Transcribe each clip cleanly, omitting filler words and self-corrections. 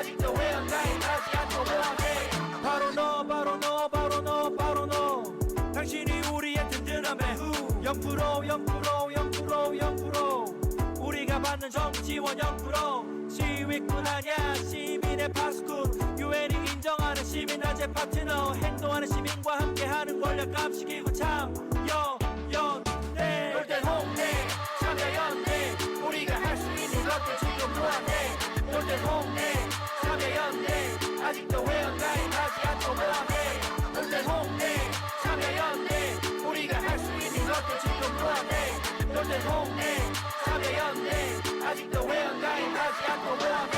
아직도 회원 가입하지 않고 뭐하게. 바로 너 바로 너 바로 너 바로 너 당신이 우리의 든든함에 0% 0% 0% 0% 우리가 받는 정부 지원 0% 시위꾼 아냐 시민의 파수꾼 유엔이 인정하는 시민단체 파트너 행동하는 시민과 함께하는 권력 감시기구 참여연대 놀땐 홍대 참여연대 우리가 할 수 있는 것들 지금 뭐하네. 놀땐 홍대 참여연대 아직도 회원 가입하지 않고 뭐하네. 놀땐 홍대 참여연대 우리가 할 수 있는 것들 지금 뭐하네. 놀땐 홍대 참여연대 아직도 회원 가입하지 않고 뭐하네.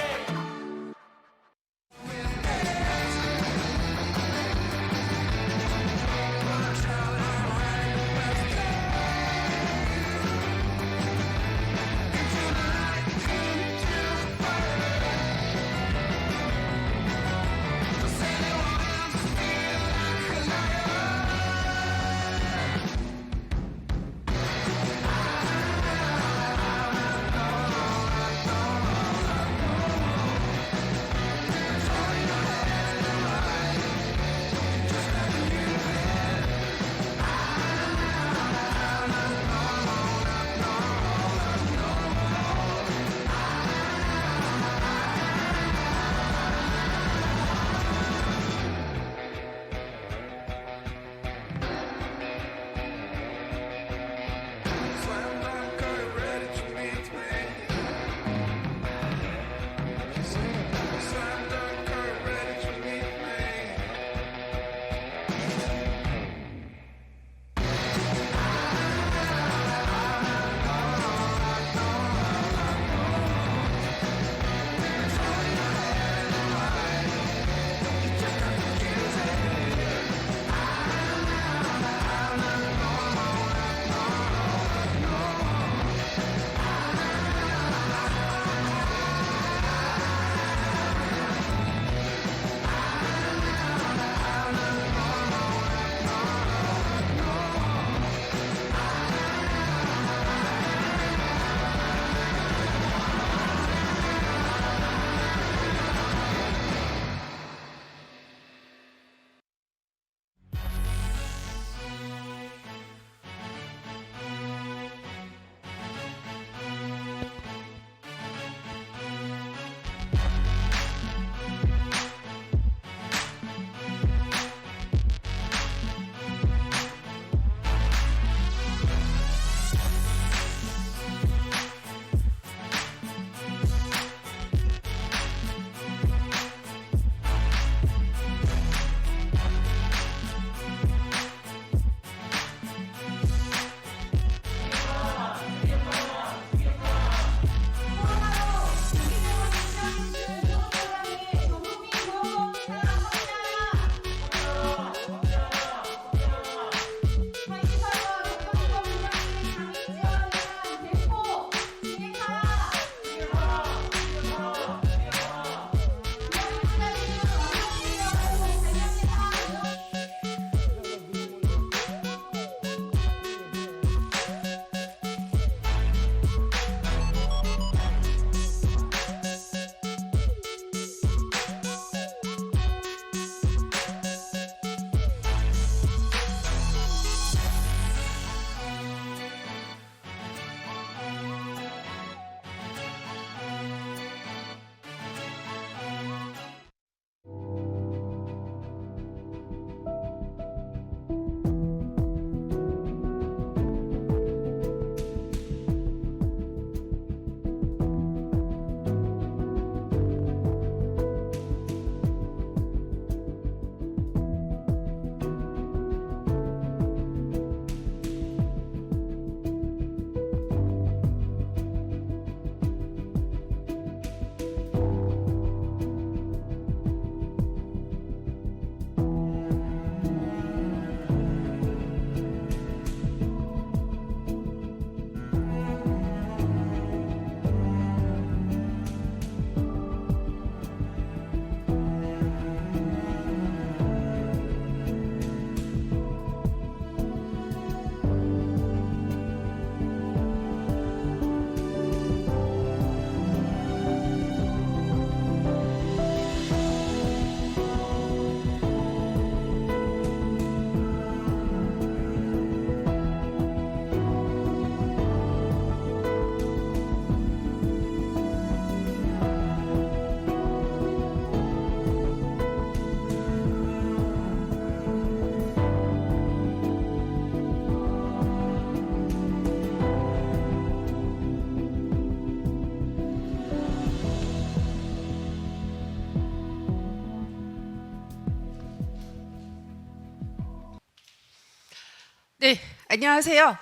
네, 안녕하세요.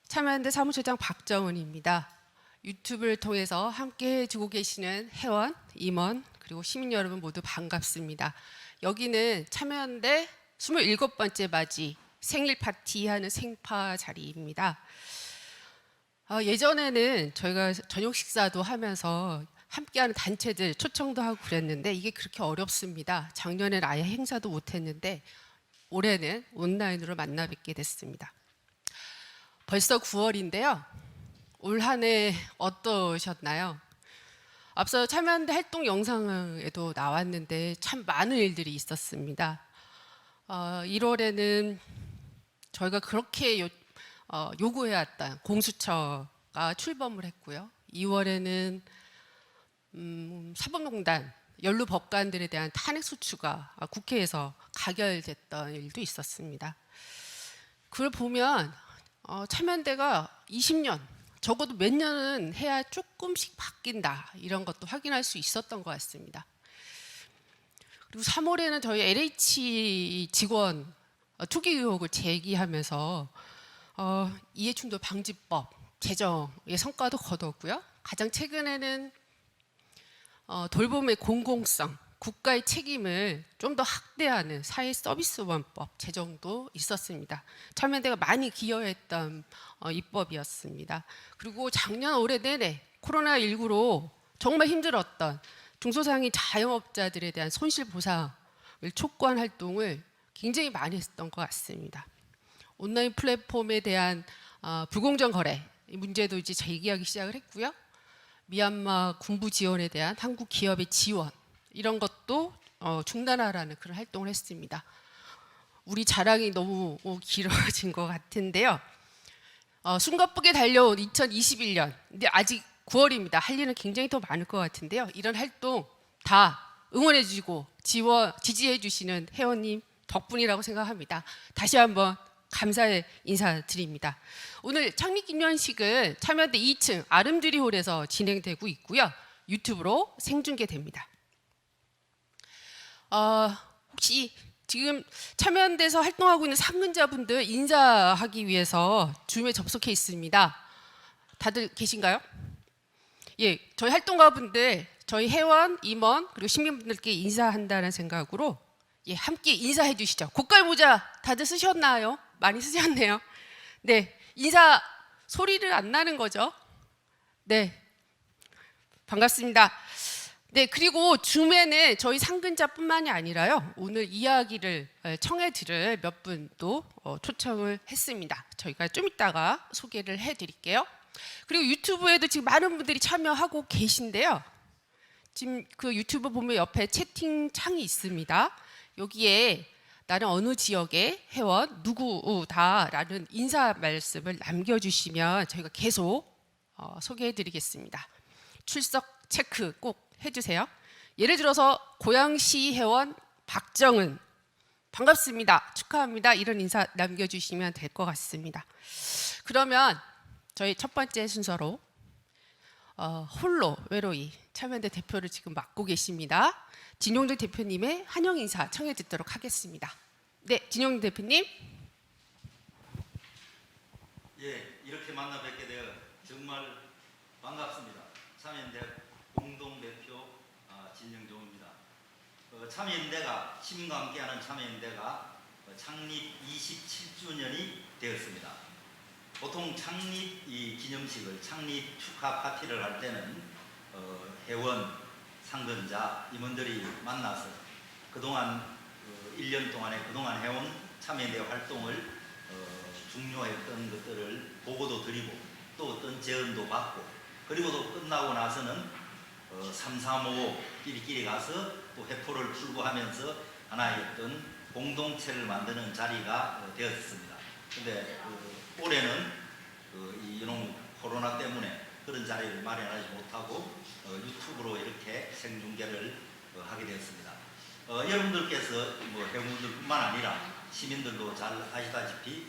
참여연대 사무처장 박정은입니다. 유튜브를 통해서 함께 해주고 계시는 회원, 임원, 그리고 시민 여러분 모두 반갑습니다. 여기는 참여연대 27번째 맞이 생일 파티하는 생파 자리입니다. 예전에는 저희가 저녁 식사도 하면서 함께하는 단체들 초청도 하고 그랬는데 이게 그렇게 어렵습니다. 작년에는 아예 행사도 못했는데 올해는 온라인으로 만나 뵙게 됐습니다. 벌써 9월인데요. 올 한 해 어떠셨나요? 앞서 참여연대 활동 영상에도 나왔는데 참 많은 일들이 있었습니다. 1월에는 저희가 그렇게 요구해왔던 공수처가 출범을 했고요. 2월에는 사법농단 연루 법관들에 대한 탄핵 소추가 국회에서 가결됐던 일도 있었습니다. 그걸 보면 참여연대가 20년 적어도 몇 년은 해야 조금씩 바뀐다 이런 것도 확인할 수 있었던 것 같습니다. 그리고 3월에는 저희 LH 직원 투기 의혹을 제기하면서 이해충돌 방지법 제정의 성과도 거뒀고요. 가장 최근에는 돌봄의 공공성, 국가의 책임을 좀 더 확대하는 사회서비스원법 제정도 있었습니다. 참여연대가 많이 기여했던 입법이었습니다. 그리고 작년 올해 내내 코로나19로 정말 힘들었던 중소상인 자영업자들에 대한 손실보상을 촉구한 활동을 굉장히 많이 했던 것 같습니다. 온라인 플랫폼에 대한 불공정 거래 문제도 이제 제기하기 시작을 했고요. 미얀마 군부 지원에 대한 한국 기업의 지원 이런 것도 중단하라는 그런 활동을 했습니다. 우리 자랑이 너무 길어진 것 같은데요. 숨가쁘게 달려온 2021년, 근데 아직 9월입니다. 할 일은 굉장히 더 많을 것 같은데요. 이런 활동 다 응원해주고 지지해주시는 회원님 덕분이라고 생각합니다. 다시 한번 감사의 인사드립니다. 오늘 창립기념식은 참여연대 2층 아름드리홀에서 진행되고 있고요. 유튜브로 생중계됩니다. 혹시 지금 참여연대에서 활동하고 있는 상근자분들 인사하기 위해서 줌에 접속해 있습니다. 다들 계신가요? 예, 저희 활동가분들, 저희 회원, 임원 그리고 시민분들께 인사한다는 생각으로 예, 함께 인사해 주시죠. 고깔 모자 다들 쓰셨나요? 많이 쓰셨네요. 네, 인사 소리를 안 나는 거죠? 네, 반갑습니다. 네, 그리고 줌에는 저희 상근자뿐만이 아니라요. 오늘 이야기를 청해 들을 몇 분도 초청을 했습니다. 저희가 좀 이따가 소개를 해드릴게요. 그리고 유튜브에도 지금 많은 분들이 참여하고 계신데요. 지금 그 유튜브 보면 옆에 채팅창이 있습니다. 여기에 나는 어느 지역의 회원 누구다라는 인사 말씀을 남겨주시면 저희가 계속 소개해드리겠습니다. 출석 체크 꼭 해주세요. 예를 들어서 고양시 회원 박정은 반갑습니다. 축하합니다. 이런 인사 남겨주시면 될 것 같습니다. 그러면 저희 첫 번째 순서로 홀로 외로이 참여연대 대표를 지금 맡고 계십니다. 진용준 대표님의 환영 인사 청해 듣도록 하겠습니다. 네, 진용준 대표님. 예, 이렇게 만나 뵙게 되어 정말 반갑습니다. 참여연대 공동대표 진영종입니다. 참여연대가 시민과 함께하는 참여연대가 창립 27주년이 되었습니다. 보통 창립 기념식을 창립 축하 파티를 할 때는 회원, 상근자, 임원들이 만나서 그동안 1년 동안의 그동안 해온 참여연대 활동을 중요했던 것들을 보고도 드리고 또 어떤 제언도 받고 그리고 또 끝나고 나서는 335끼리끼리 가서 또 회포를 풀고 하면서 하나의 어떤 공동체를 만드는 자리가 되었습니다. 그런데 올해는 이놈 코로나 때문에 그런 자리를 마련하지 못하고 유튜브로 이렇게 생중계를 하게 되었습니다. 여러분들께서 회원들뿐만 아니라 시민들도 잘 아시다시피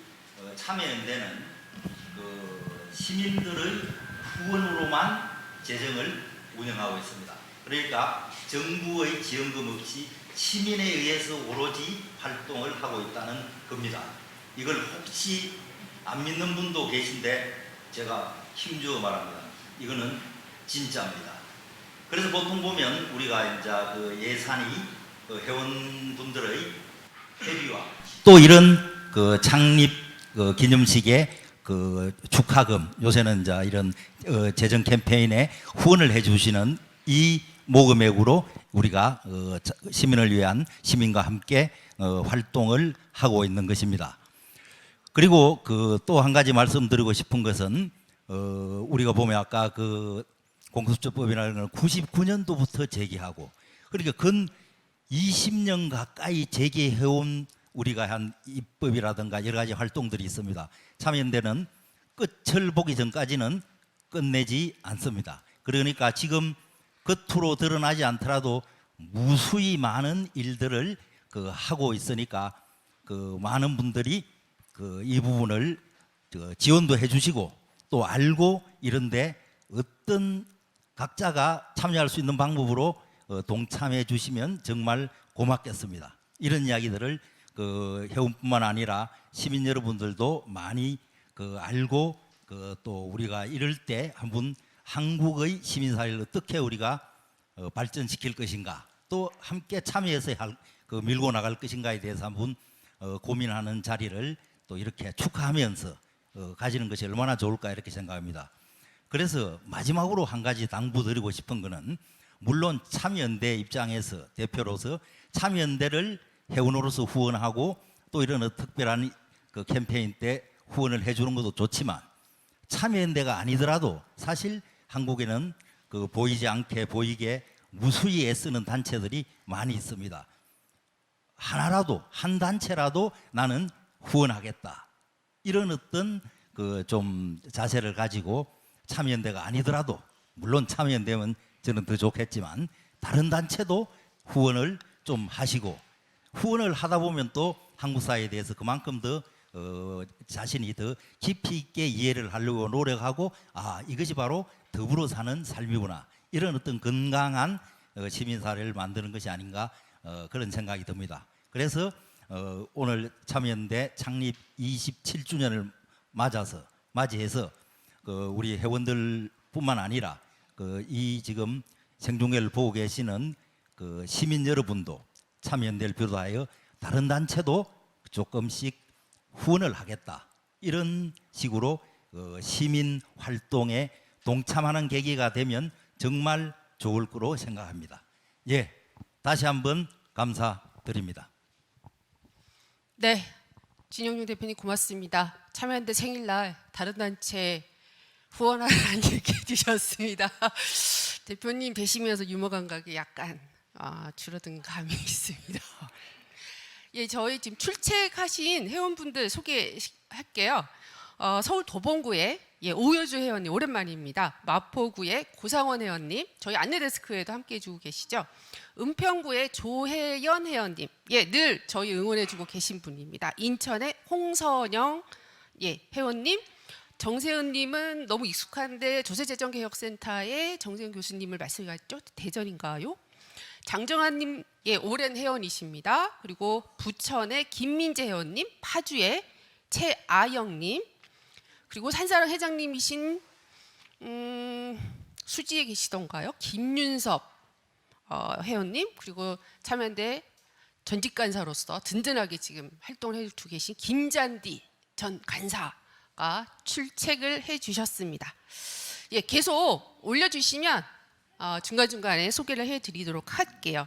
참여연대는 시민들의 후원으로만 재정을 운영하고 있습니다. 그러니까 정부의 지원금 없이 시민에 의해서 오로지 활동을 하고 있다는 겁니다. 이걸 혹시 안 믿는 분도 계신데 제가 힘주어 말합니다. 이거는 진짜입니다. 그래서 보통 보면 우리가 이제 그 예산이 그 회원분들의 회비와 또 이런 그 창립 그 기념식에 그 축하금, 요새는 이제 이런 재정 캠페인에 후원을 해주시는 이 모금액으로 우리가 시민을 위한 시민과 함께 활동을 하고 있는 것입니다. 그리고 그 또 한 가지 말씀드리고 싶은 것은 우리가 보면 아까 그 공수처법이라는 걸 99년도부터 제기하고 그러니까 근 20년 가까이 제기해온 우리가 한 입법이라든가 여러 가지 활동들이 있습니다. 참여연대는 끝을 보기 전까지는 끝내지 않습니다. 그러니까 지금 겉으로 드러나지 않더라도 무수히 많은 일들을 하고 있으니까 많은 분들이 이 부분을 지원도 해주시고 또 알고 이런데 어떤 각자가 참여할 수 있는 방법으로 동참해 주시면 정말 고맙겠습니다. 이런 이야기들을 회원뿐만 아니라 시민 여러분들도 많이 알고 또 우리가 이럴 때 한번 한국의 시민사회를 어떻게 우리가 발전시킬 것인가 또 함께 참여해서 밀고 나갈 것인가에 대해서 한번 고민하는 자리를 또 이렇게 축하하면서 가지는 것이 얼마나 좋을까 이렇게 생각합니다. 그래서 마지막으로 한 가지 당부드리고 싶은 거는 물론 참여연대 입장에서 대표로서 참여연대를 회원으로서 후원하고 또 이런 특별한 캠페인 때 후원을 해주는 것도 좋지만 참여연대가 아니더라도 사실 한국에는 보이지 않게 보이게 무수히 애쓰는 단체들이 많이 있습니다. 하나라도 한 단체라도 나는 후원하겠다 이런 어떤 좀 자세를 가지고 참여연대가 아니더라도 물론 참여연대면 저는 더 좋겠지만 다른 단체도 후원을 좀 하시고 후원을 하다 보면 또 한국 사회에 대해서 그만큼 더 자신이 더 깊이 있게 이해를 하려고 노력하고 이것이 바로 더불어 사는 삶이구나 이런 어떤 건강한 시민사회를 만드는 것이 아닌가 그런 생각이 듭니다. 그래서 오늘 참여연대 창립 27주년을 맞이해서 우리 회원들뿐만 아니라 이 지금 생중계를 보고 계시는 시민 여러분도 참여연대를 비롯하여 다른 단체도 조금씩 후원을 하겠다 이런 식으로 시민 활동에 동참하는 계기가 되면 정말 좋을 거로 생각합니다. 예, 다시 한번 감사드립니다. 네, 진영용 대표님 고맙습니다. 참여연대 생일날 다른 단체 후원하라는 얘기 해주셨습니다. 대표님 뵈시면서 유머 감각이 약간 줄어든 감이 있습니다. 예, 저희 지금 출첵하신 회원분들 소개할게요. 서울 도봉구의 오여주 회원님 오랜만입니다. 마포구의 고상원 회원님, 저희 안내데스크에도 함께 해주고 계시죠. 은평구의 조혜연 회원님, 늘 저희 응원해주고 계신 분입니다. 인천의 홍선영 회원님, 정세은님은 너무 익숙한데 조세재정개혁센터의 정세은 교수님을 말씀하셨죠? 대전인가요? 장정환님 오랜 회원이십니다. 그리고 부천의 김민재 회원님, 파주의 최아영님, 그리고 산사랑 회장님이신 수지에 계시던가요? 김윤섭 회원님, 그리고 참여연대 전직 간사로서 든든하게 지금 활동을 해주고 계신 김잔디 전 간사가 출첵을 해주셨습니다. 계속 올려주시면 중간중간에 소개를 해드리도록 할게요.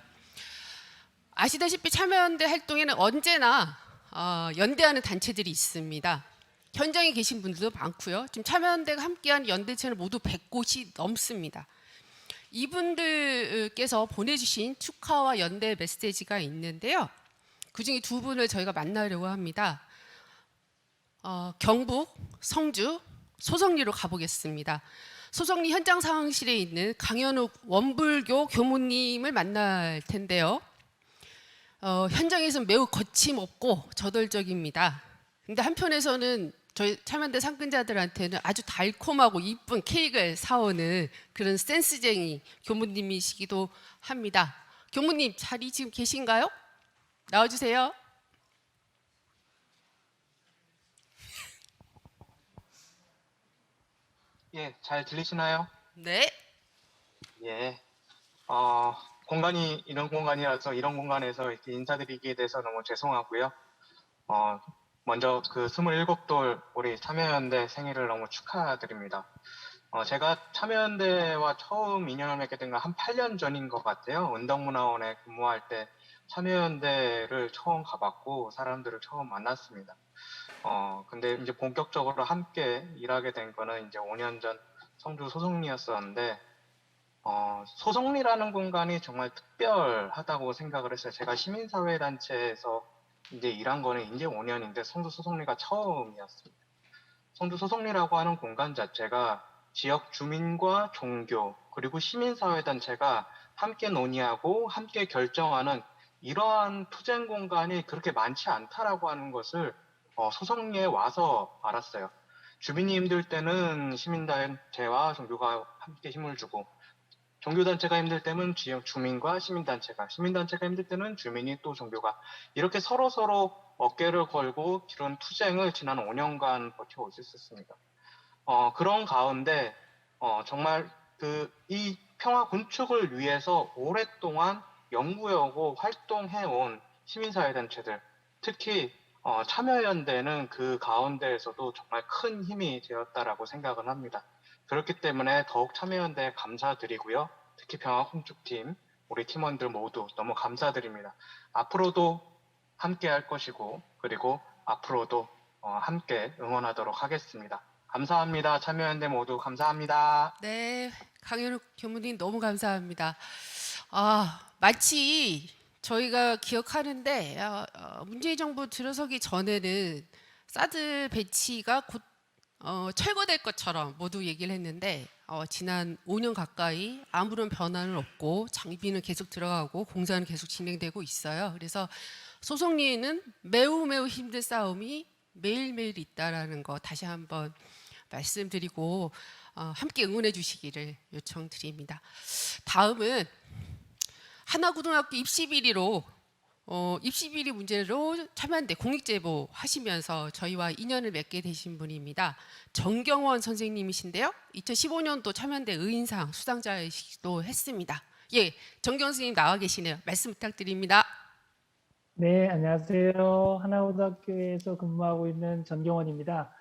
아시다시피 참여연대 활동에는 언제나 연대하는 단체들이 있습니다. 현장에 계신 분들도 많고요. 지금 참여연대가 함께한 연대체는 모두 100곳이 넘습니다. 이분들께서 보내주신 축하와 연대 메시지가 있는데요. 그중에 두 분을 저희가 만나려고 합니다. 경북 성주 소성리로 가보겠습니다. 소성리 현장 상황실에 있는 강현욱 원불교 교무님을 만날 텐데요. 현장에서는 매우 거침없고 저돌적입니다. 근데 한편에서는 저희 참여연대 상근자들한테는 아주 달콤하고 이쁜 케이크를 사오는 그런 센스쟁이 교무님이시기도 합니다. 교무님 자리 지금 계신가요? 나와주세요. 예, 잘 들리시나요? 네. 예. 공간이 이런 공간이라서 이런 공간에서 이렇게 인사드리게 돼서 너무 죄송하고요. 먼저 그 27돌 우리 참여연대 생일을 너무 축하드립니다. 제가 참여연대와 처음 인연을 맺게 된 건 한 8년 전인 것 같아요. 운동문화원에 근무할 때 참여연대를 처음 가봤고 사람들을 처음 만났습니다. 근데 이제 본격적으로 함께 일하게 된 거는 이제 5년 전 성주 소송리였었는데, 소송리라는 공간이 정말 특별하다고 생각을 했어요. 제가 시민사회단체에서 이제 일한 거는 이제 5년인데 성주 소송리가 처음이었습니다. 성주 소송리라고 하는 공간 자체가 지역 주민과 종교 그리고 시민사회단체가 함께 논의하고 함께 결정하는 이러한 투쟁 공간이 그렇게 많지 않다라고 하는 것을 소송리에 와서 알았어요. 주민이 힘들 때는 시민단체와 종교가 함께 힘을 주고 종교단체가 힘들 때는 지역 주민과 시민단체가, 시민단체가 힘들 때는 주민이 또 종교가 이렇게 서로서로 어깨를 걸고 이런 투쟁을 지난 5년간 버텨올 수 있었습니다. 그런 가운데 정말 이 평화 건축을 위해서 오랫동안 연구해오고 활동해온 시민사회단체들, 특히 참여연대는 그 가운데에서도 정말 큰 힘이 되었다라고 생각을 합니다. 그렇기 때문에 더욱 참여연대에 감사드리고요. 특히 평화건축팀, 우리 팀원들 모두 너무 감사드립니다. 앞으로도 함께 할 것이고, 그리고 앞으로도 함께 응원하도록 하겠습니다. 감사합니다. 참여연대 모두 감사합니다. 네. 강현욱 교무님 너무 감사합니다. 마치 저희가 기억하는데 문재인 정부 들어서기 전에는 사드 배치가 곧 철거될 것처럼 모두 얘기를 했는데 지난 5년 가까이 아무런 변화는 없고 장비는 계속 들어가고 공사는 계속 진행되고 있어요. 그래서 소송리에는 매우 힘든 싸움이 매일매일 있다라는 거 다시 한번 말씀드리고 함께 응원해 주시기를 요청드립니다. 다음은 하나고등학교 입시비리로 입시비리 문제로 참여연대 공익제보 하시면서 저희와 인연을 맺게 되신 분입니다. 정경원 선생님이신데요. 2015년도 참여연대 의인상 수상자이시기도 했습니다. 예, 정경원 선생님 나와 계시네요. 말씀 부탁드립니다. 네, 안녕하세요. 하나고등학교에서 근무하고 있는 전경원입니다.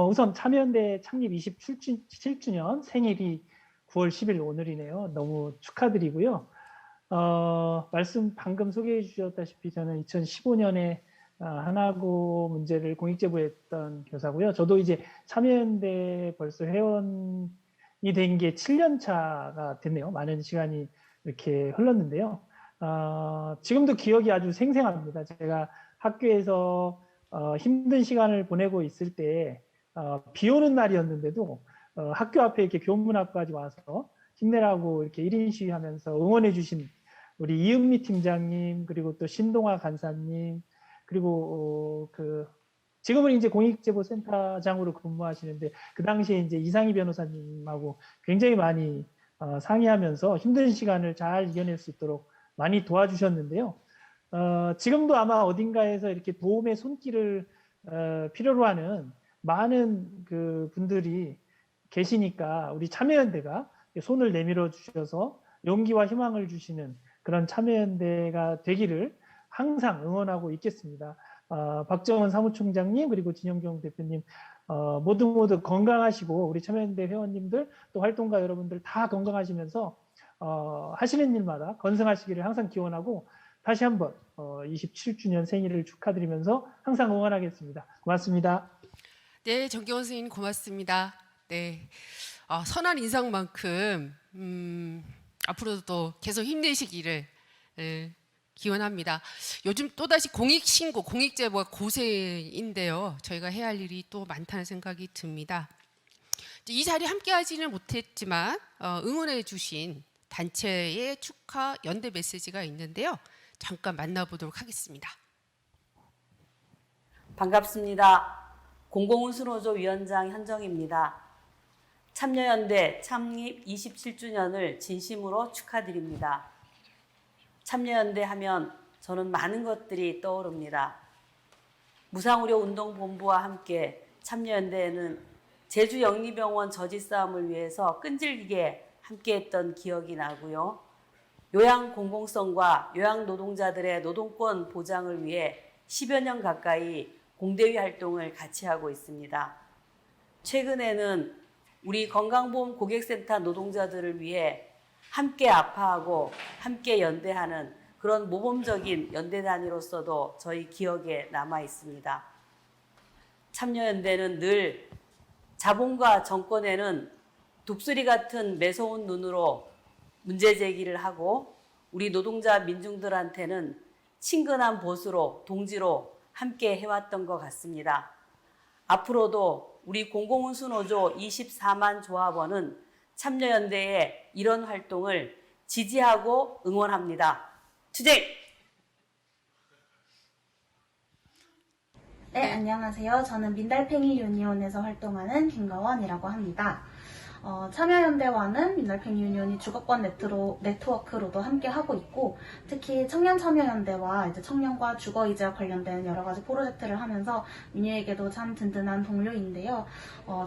우선 참여연대 창립 27주년 생일이 9월 10일 오늘이네요. 너무 축하드리고요. 말씀 방금 소개해 주셨다시피 저는 2015년에 하나고 문제를 공익제보했던 교사고요. 저도 이제 참여연대 벌써 회원이 된 게 7년 차가 됐네요. 많은 시간이 이렇게 흘렀는데요. 지금도 기억이 아주 생생합니다. 제가 학교에서 힘든 시간을 보내고 있을 때 비 오는 날이었는데도 학교 앞에 이렇게 교문 앞까지 와서 힘내라고 이렇게 1인 시위하면서 응원해 주신 우리 이은미 팀장님, 그리고 또 신동아 간사님, 그리고 지금은 이제 공익제보센터장으로 근무하시는데 그 당시에 이제 이상희 변호사님하고 굉장히 많이 상의하면서 힘든 시간을 잘 이겨낼 수 있도록 많이 도와주셨는데요. 지금도 아마 어딘가에서 이렇게 도움의 손길을 필요로 하는 많은 그 분들이 계시니까 우리 참여연대가 손을 내밀어 주셔서 용기와 희망을 주시는 그런 참여연대가 되기를 항상 응원하고 있겠습니다. 박정은 사무총장님 그리고 진영경 대표님 모두 건강하시고 우리 참여연대 회원님들 또 활동가 여러분들 다 건강하시면서 하시는 일마다 건승하시기를 항상 기원하고 다시 한번 27주년 생일을 축하드리면서 항상 응원하겠습니다. 고맙습니다. 네, 정경원 선생님 고맙습니다. 네, 선한 인상만큼 앞으로도 계속 힘내시기를 기원합니다. 요즘 또다시 공익신고, 공익제보가 고세인데요. 저희가 해야 할 일이 또 많다는 생각이 듭니다. 이 자리에 함께 하지는 못했지만 응원해 주신 단체의 축하 연대 메시지가 있는데요. 잠깐 만나보도록 하겠습니다. 반갑습니다. 공공운수노조 위원장 현정입니다. 참여연대 창립 27주년을 진심으로 축하드립니다. 참여연대 하면 저는 많은 것들이 떠오릅니다. 무상의료운동본부와 함께 참여연대에는 제주 영리병원 저지 싸움을 위해서 끈질기게 함께했던 기억이 나고요. 요양 공공성과 요양 노동자들의 노동권 보장을 위해 10여 년 가까이 공대위 활동을 같이 하고 있습니다. 최근에는 우리 건강보험 고객센터 노동자들을 위해 함께 아파하고 함께 연대하는 그런 모범적인 연대단위로서도 저희 기억에 남아 있습니다. 참여연대는 늘 자본과 정권에는 독수리 같은 매서운 눈으로 문제 제기를 하고 우리 노동자 민중들한테는 친근한 보수로 동지로 함께 해왔던 것 같습니다. 앞으로도 우리 공공운수노조 24만 조합원은 참여연대의 이런 활동을 지지하고 응원합니다. 투쟁! 네, 안녕하세요. 저는 민달팽이 유니온에서 활동하는 김가원이라고 합니다. 참여연대와는 민달팽이 유니온이 주거권 네트워크로도 함께 하고 있고, 특히 청년참여연대와 이제 청년과 주거이제와 관련된 여러 가지 프로젝트를 하면서 민유에게도 참 든든한 동료인데요.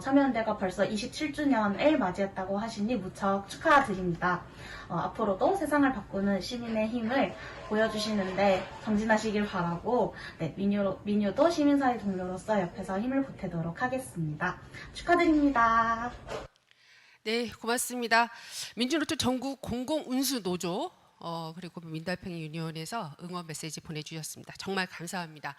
참여연대가 벌써 27주년을 맞이했다고 하시니 무척 축하드립니다. 앞으로도 세상을 바꾸는 시민의 힘을 보여주시는데 정진하시길 바라고, 네, 민유도 시민사회 동료로서 옆에서 힘을 보태도록 하겠습니다. 축하드립니다. 네, 고맙습니다. 민주노총 전국 공공운수노조 그리고 민달팽이 유니온에서 응원 메시지 보내주셨습니다. 정말 감사합니다.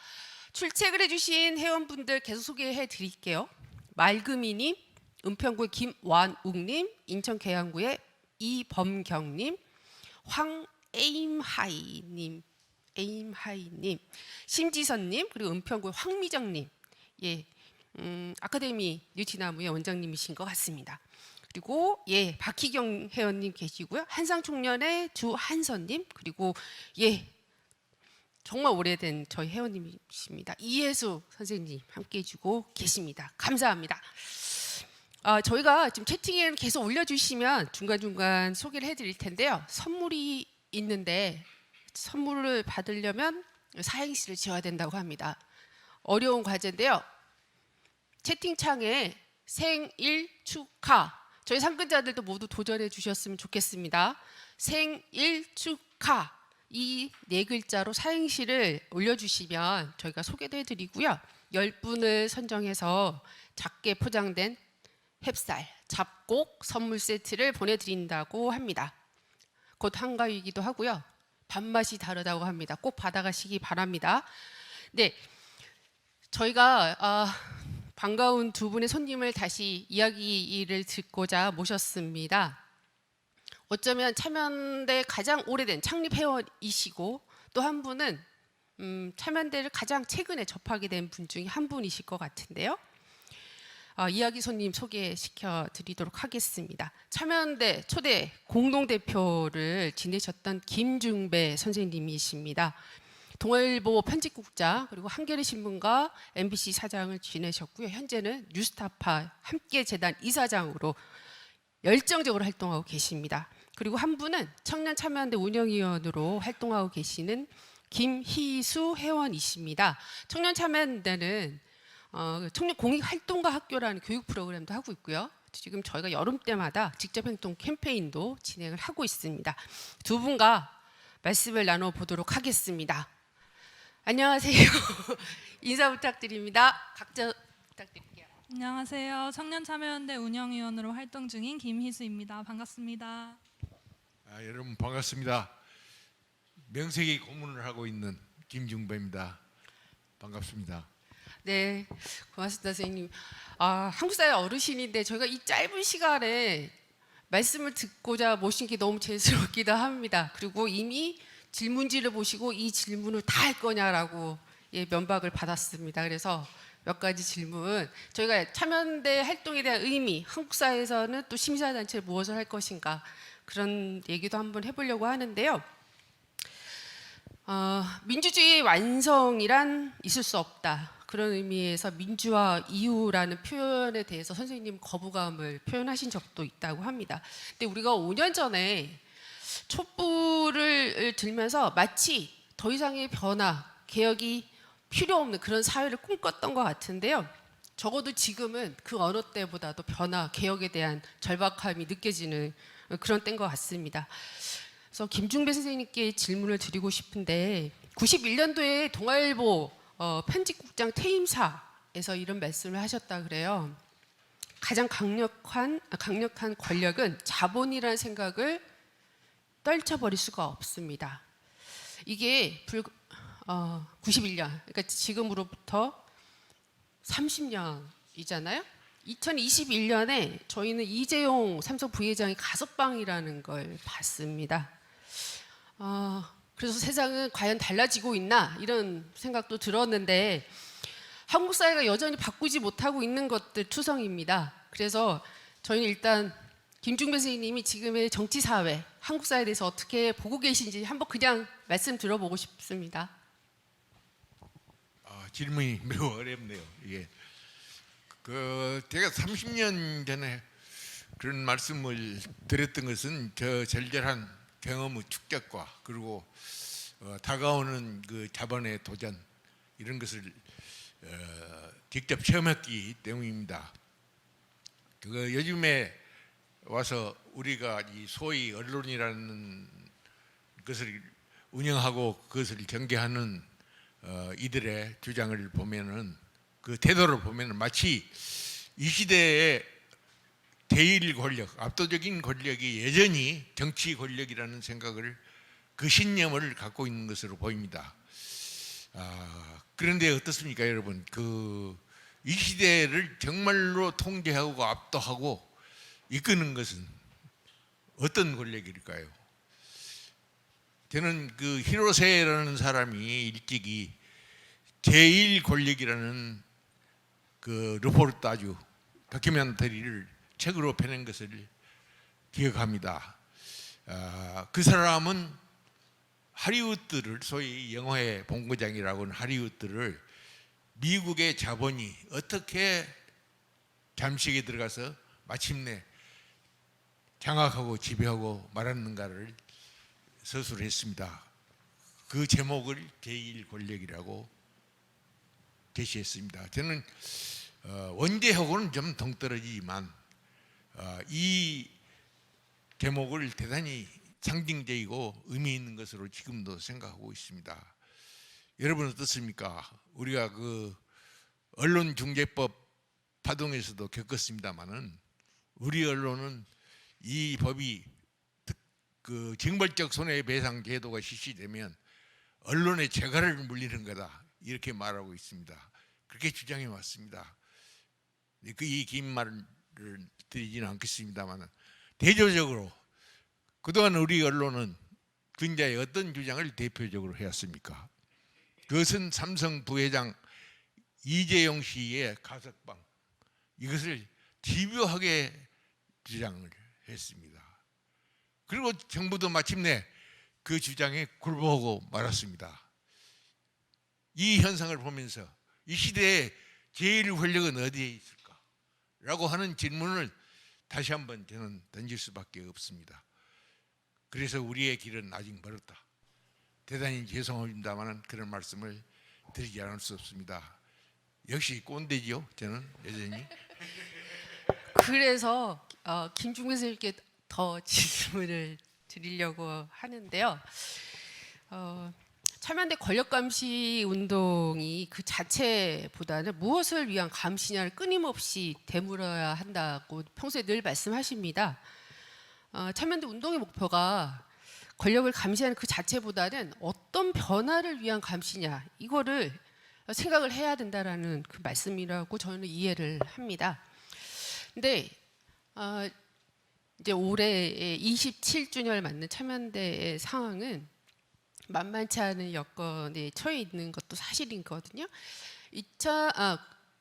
출첵을 해주신 회원분들 계속 소개해 드릴게요. 말금이님, 은평구의 김완욱님, 인천 계양구의 이범경님, 황에임하이님, 심지선님, 그리고 은평구의 황미정님, 예, 아카데미 뉴티나무의 원장님이신 것 같습니다. 그리고 예, 박희경 회원님 계시고요. 한상총련의 주한선님, 그리고 예, 정말 오래된 저희 회원님이십니다. 이혜수 선생님 함께 해주고 계십니다. 감사합니다. 저희가 지금 채팅에 계속 올려주시면 중간중간 소개를 해드릴 텐데요. 선물이 있는데 선물을 받으려면 사행시를 지어야 된다고 합니다. 어려운 과제인데요. 채팅창에 생일 축하, 저희 상근자들도 모두 도전해 주셨으면 좋겠습니다. 생일 축하, 이 네 글자로 사행시를 올려주시면 저희가 소개도 해드리고요. 10분을 선정해서 작게 포장된 햅쌀, 잡곡 선물 세트를 보내드린다고 합니다. 곧 한가위이기도 하고요. 밥맛이 다르다고 합니다. 꼭 받아가시기 바랍니다. 네, 저희가 반가운 두 분의 손님을 다시 이야기를 듣고자 모셨습니다. 어쩌면 참여연대 가장 오래된 창립 회원이시고 또 한 분은 참여연대를 가장 최근에 접하게 된 분 중에 한 분이실 것 같은데요. 이야기 손님 소개시켜 드리도록 하겠습니다. 참여연대 초대 공동대표를 지내셨던 김중배 선생님이십니다. 동아일보 편집국장, 그리고 한겨레 신문과 MBC 사장을 지내셨고요. 현재는 뉴스타파 함께재단 이사장으로 열정적으로 활동하고 계십니다. 그리고 한 분은 청년참여연대 운영위원으로 활동하고 계시는 김희수 회원이십니다. 청년참여연대는 청년공익활동가 학교라는 교육 프로그램도 하고 있고요. 지금 저희가 여름 때마다 직접행동 캠페인도 진행을 하고 있습니다. 두 분과 말씀을 나눠보도록 하겠습니다. 안녕하세요. 인사 부탁드립니다. 각자 부탁드릴게요. 안녕하세요. 청년참여연대 운영위원으로 활동 중인 김희수입니다. 반갑습니다. 여러분 반갑습니다. 명색이 고문을 하고 있는 김중배입니다. 반갑습니다. 네, 고맙습니다, 선생님. 한국사회 어르신인데 저희가 이 짧은 시간에 말씀을 듣고자 모신 게 너무 죄스럽기도 합니다. 그리고 이미 질문지를 보시고 이 질문을 다 할 거냐라고 면박을 받았습니다. 그래서 몇 가지 질문, 저희가 참여연대 활동에 대한 의미, 한국 사회에서는 또 시민사회단체를 무엇을 할 것인가, 그런 얘기도 한번 해보려고 하는데요. 민주주의 완성이란 있을 수 없다, 그런 의미에서 민주화 이후라는 표현에 대해서 선생님 거부감을 표현하신 적도 있다고 합니다. 근데 우리가 5년 전에 촛불을 들면서 마치 더 이상의 변화, 개혁이 필요 없는 그런 사회를 꿈꿨던 것 같은데요. 적어도 지금은 그 어느 때보다도 변화, 개혁에 대한 절박함이 느껴지는 그런 때인 것 같습니다. 그래서 김중배 선생님께 질문을 드리고 싶은데 91년도에 동아일보 편집국장 퇴임사에서 이런 말씀을 하셨다 그래요. 가장 강력한 권력은 자본이라는 생각을 떨쳐버릴 수가 없습니다. 이게 91년, 그러니까 지금으로부터 30년이잖아요. 2021년에 저희는 이재용 삼성 부회장의 가석방이라는 걸 봤습니다. 그래서 세상은 과연 달라지고 있나 이런 생각도 들었는데 한국 사회가 여전히 바꾸지 못하고 있는 것들 투성입니다. 그래서 저희는 일단 김중배 선생님이 지금의 정치 사회, 한국 사회에 대해서 어떻게 보고 계신지 한번 그냥 말씀 들어보고 싶습니다. 질문이 매우 어렵네요. 이게 제가 30년 전에 그런 말씀을 드렸던 것은 저 절절한 경험의 축적과 그리고 다가오는 그 자본의 도전 이런 것을 직접 체험했기 때문입니다. 요즘에 와서 우리가 이 소위 언론이라는 것을 운영하고 그것을 경계하는 이들의 주장을 보면은 그 태도를 보면은 마치 이 시대의 제일 권력, 압도적인 권력이 여전히 정치 권력이라는 생각을 그 신념을 갖고 있는 것으로 보입니다. 그런데 어떻습니까, 여러분? 이 시대를 정말로 통제하고 압도하고 이끄는 것은 어떤 권력일까요? 저는 그 히로세라는 사람이 일찍이 제일 권력이라는 그 르포르타주 다큐멘터리를 책으로 펴낸 것을 기억합니다. 그 사람은 하리우드를 소위 영화의 본고장이라고 하는 하리우드를 미국의 자본이 어떻게 잠식에 들어가서 마침내 장악하고 지배하고 말았는가를 서술했습니다. 그 제목을 제1 권력이라고 제시했습니다. 저는 원제하고는 좀 동떨어지지만 이 제목을 대단히 상징적이고 의미 있는 것으로 지금도 생각하고 있습니다. 여러분 어떻습니까? 우리가 그 언론중재법 파동에서도 겪었습니다만은 우리 언론은 이 법이 그 징벌적 손해배상 제도가 실시되면 언론의 재갈을 물리는 거다 이렇게 말하고 있습니다. 그렇게 주장해 왔습니다. 이 긴 말을 드리지는 않겠습니다만 대조적으로 그동안 우리 언론은 근자의 어떤 주장을 대표적으로 해왔습니까? 그것은 삼성 부회장 이재용 씨의 가석방 이것을 집요하게 주장을 했습니다. 그리고 정부도 마침내 그 주장에 굴복하고 말았습니다. 이 현상을 보면서 이 시대에 제일 권력은 어디에 있을까? 라고 하는 질문을 다시 한번 저는 던질 수밖에 없습니다. 그래서 우리의 길은 아직 멀었다. 대단히 죄송합니다만 그런 말씀을 드리지 않을 수 없습니다. 역시 꼰대지요, 저는 여전히. 그래서 김중배 선생님께 더 질문을 드리려고 하는데요. 참여연대 권력감시 운동이 그 자체보다는 무엇을 위한 감시냐를 끊임없이 되물어야 한다고 평소에 늘 말씀하십니다. 참여연대 운동의 목표가 권력을 감시하는 그 자체보다는 어떤 변화를 위한 감시냐 이거를 생각을 해야 된다라는 그 말씀이라고 저는 이해를 합니다. 근데 이제 올해 27주년을 맞는 참여연대의 상황은 만만치 않은 여건에 처해 있는 것도 사실이거든요.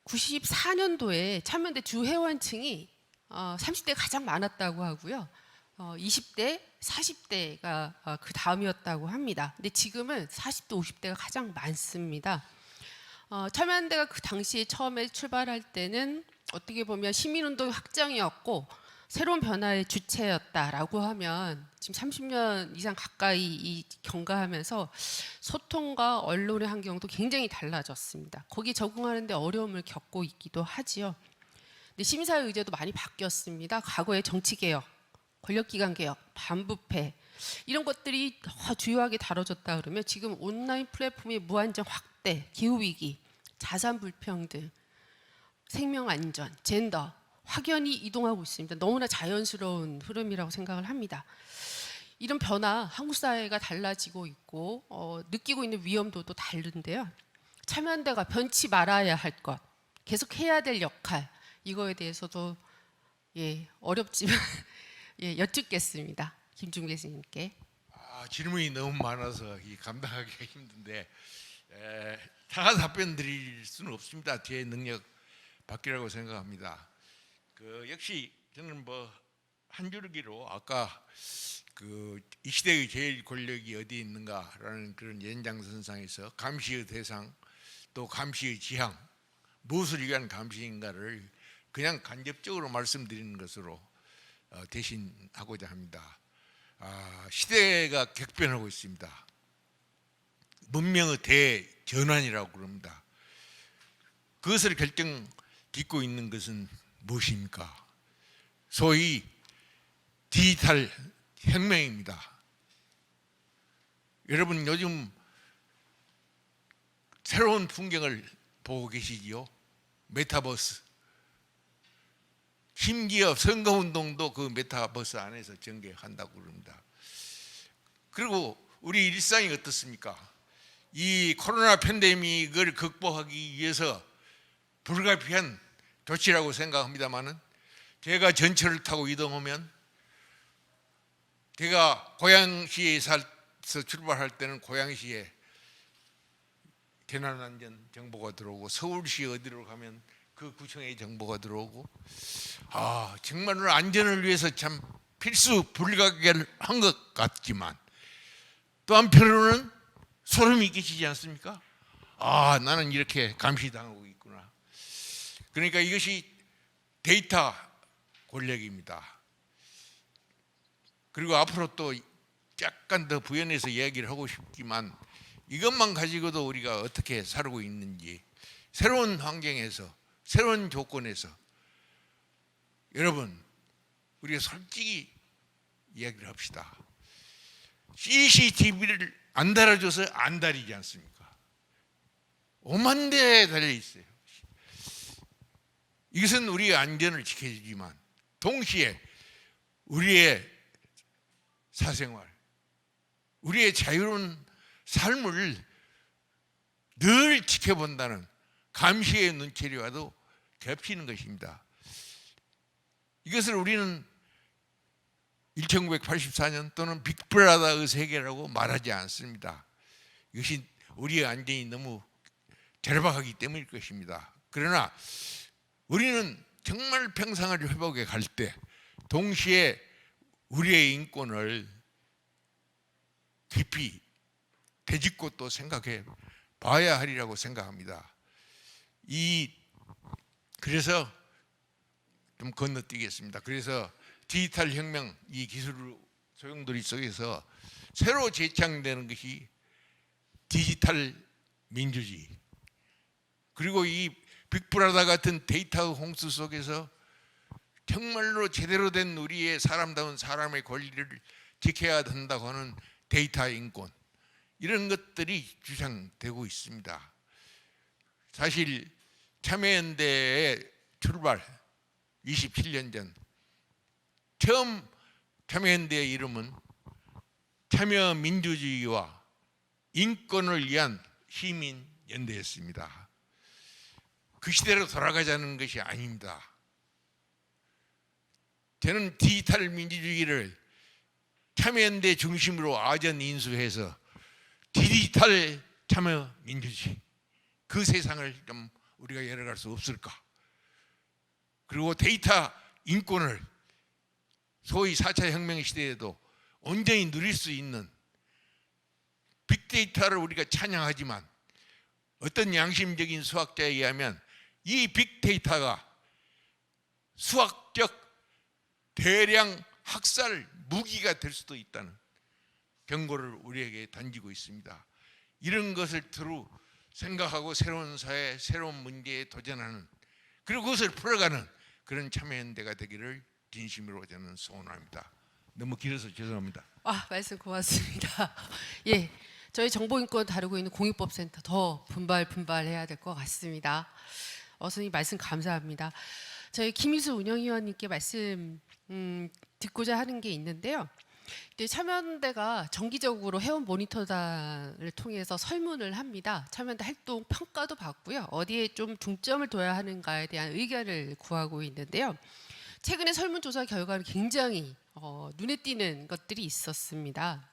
94년도에 참여연대 주 회원층이 30대 가장 많았다고 하고요. 20대, 40대가 그 다음이었다고 합니다. 근데 지금은 40대, 50대가 가장 많습니다. 참여연대가 그 당시에 처음에 출발할 때는 어떻게 보면 시민운동의 확장이었고 새로운 변화의 주체였다라고 하면 지금 30년 이상 가까이 이 경과하면서 소통과 언론의 환경도 굉장히 달라졌습니다. 거기 적응하는데 어려움을 겪고 있기도 하지요. 근데 시민사회 의제도 많이 바뀌었습니다. 과거의 정치개혁, 권력기관 개혁, 반부패 이런 것들이 주요하게 다뤄졌다 그러면 지금 온라인 플랫폼의 무한정 확대, 기후위기, 자산 불평등, 생명안전, 젠더 확연히 이동하고 있습니다. 너무나 자연스러운 흐름이라고 생각을 합니다. 이런 변화, 한국 사회가 달라지고 있고 느끼고 있는 위험도도 다른데요. 참여연대가 변치 말아야 할 것, 계속 해야 될 역할 이거에 대해서도 어렵지만 여쭙겠습니다. 김준규 교수님께. 질문이 너무 많아서 감당하기가 힘든데 다 답변 드릴 수는 없습니다. 제 능력 밖이라고 생각합니다. 역시 저는 한 줄기로 아까 이 시대의 제일 권력이 어디 있는가라는 그런 연장선상에서 감시의 대상 또 감시의 지향 무엇을 위한 감시인가를 그냥 간접적으로 말씀드리는 것으로 대신하고자 합니다. 시대가 격변하고 있습니다. 문명의 대전환이라고 그럽니다. 그것을 결정짓고 있는 것은 무엇입니까? 소위 디지털 혁명입니다. 여러분 요즘 새로운 풍경을 보고 계시지요? 메타버스. 심지어 선거운동도 그 메타버스 안에서 전개한다고 그럽니다. 그리고 우리 일상이 어떻습니까? 이 코로나 팬데믹을 극복하기 위해서 불가피한 조치라고 생각합니다마는 제가 전철을 타고 이동하면 제가 고양시에서 출발할 때는 고양시에 재난안전 정보가 들어오고 서울시 어디로 가면 그 구청의 정보가 들어오고 정말로 안전을 위해서 참 필수 불가결한 것 같지만 또 한편으로는 소름이 끼치지 않습니까? 나는 이렇게 감시당하고 있구나. 그러니까 이것이 데이터 권력입니다. 그리고 앞으로 또 약간 더 부연해서 이야기를 하고 싶지만 이것만 가지고도 우리가 어떻게 살고 있는지 새로운 환경에서 새로운 조건에서 여러분 우리가 솔직히 이야기를 합시다. CCTV를 안 달아줘서 안 달리지 않습니까? 5만 대 달려 있어요. 이것은 우리의 안전을 지켜주지만 동시에 우리의 사생활, 우리의 자유로운 삶을 늘 지켜본다는 감시의 눈초리와도 겹치는 것입니다. 이것을 우리는 1984년 또는 빅브라더의 세계라고 말하지 않습니다. 이것이 우리의 안전이 너무 절박하기 때문일 것입니다. 그러나 우리는 정말 평상을 회복해 갈 때 동시에 우리의 인권을 깊이 되짚고 또 생각해 봐야 하리라고 생각합니다. 그래서 좀 건너뛰겠습니다. 그래서 디지털 혁명 이 기술 소용돌이 속에서 새로 재창되는 것이 디지털 민주주의 그리고 이 빅브라더 같은 데이터 홍수 속에서 정말로 제대로 된 우리의 사람다운 사람의 권리를 지켜야 한다고 하는 데이터 인권 이런 것들이 주장되고 있습니다. 사실 참여연대의 출발 27년 전 처음 참여연대의 이름은 참여민주주의와 인권을 위한 시민연대였습니다. 그 시대로 돌아가자는 것이 아닙니다. 저는 디지털 민주주의를 참여연대 중심으로 아전 인수해서 디지털 참여민주주의 그 세상을 좀 우리가 열어갈 수 없을까? 그리고 데이터 인권을 소위 4차 혁명 시대에도 온전히 누릴 수 있는 빅데이터를 우리가 찬양하지만 어떤 양심적인 수학자에 의하면 이 빅데이터가 수학적 대량 학살 무기가 될 수도 있다는 경고를 우리에게 던지고 있습니다. 이런 것을 두루 생각하고 새로운 사회, 새로운 문제에 도전하는, 그리고 그것을 풀어가는 그런 참여연대가 되기를 진심으로 저는 소원합니다. 너무 길어서 죄송합니다. 말씀 고맙습니다. 예, 저희 정보인권 다루고 있는 공익법센터 더 분발해야 될 것 같습니다. 선생님 말씀 감사합니다. 저희 김희수 운영위원님께 말씀 듣고자 하는 게 있는데요. 참여연대가 정기적으로 회원 모니터단을 통해서 설문을 합니다. 참여연대 활동 평가도 받고요. 어디에 좀 중점을 둬야 하는가에 대한 의견을 구하고 있는데요. 최근에 설문조사 결과는 굉장히 눈에 띄는 것들이 있었습니다.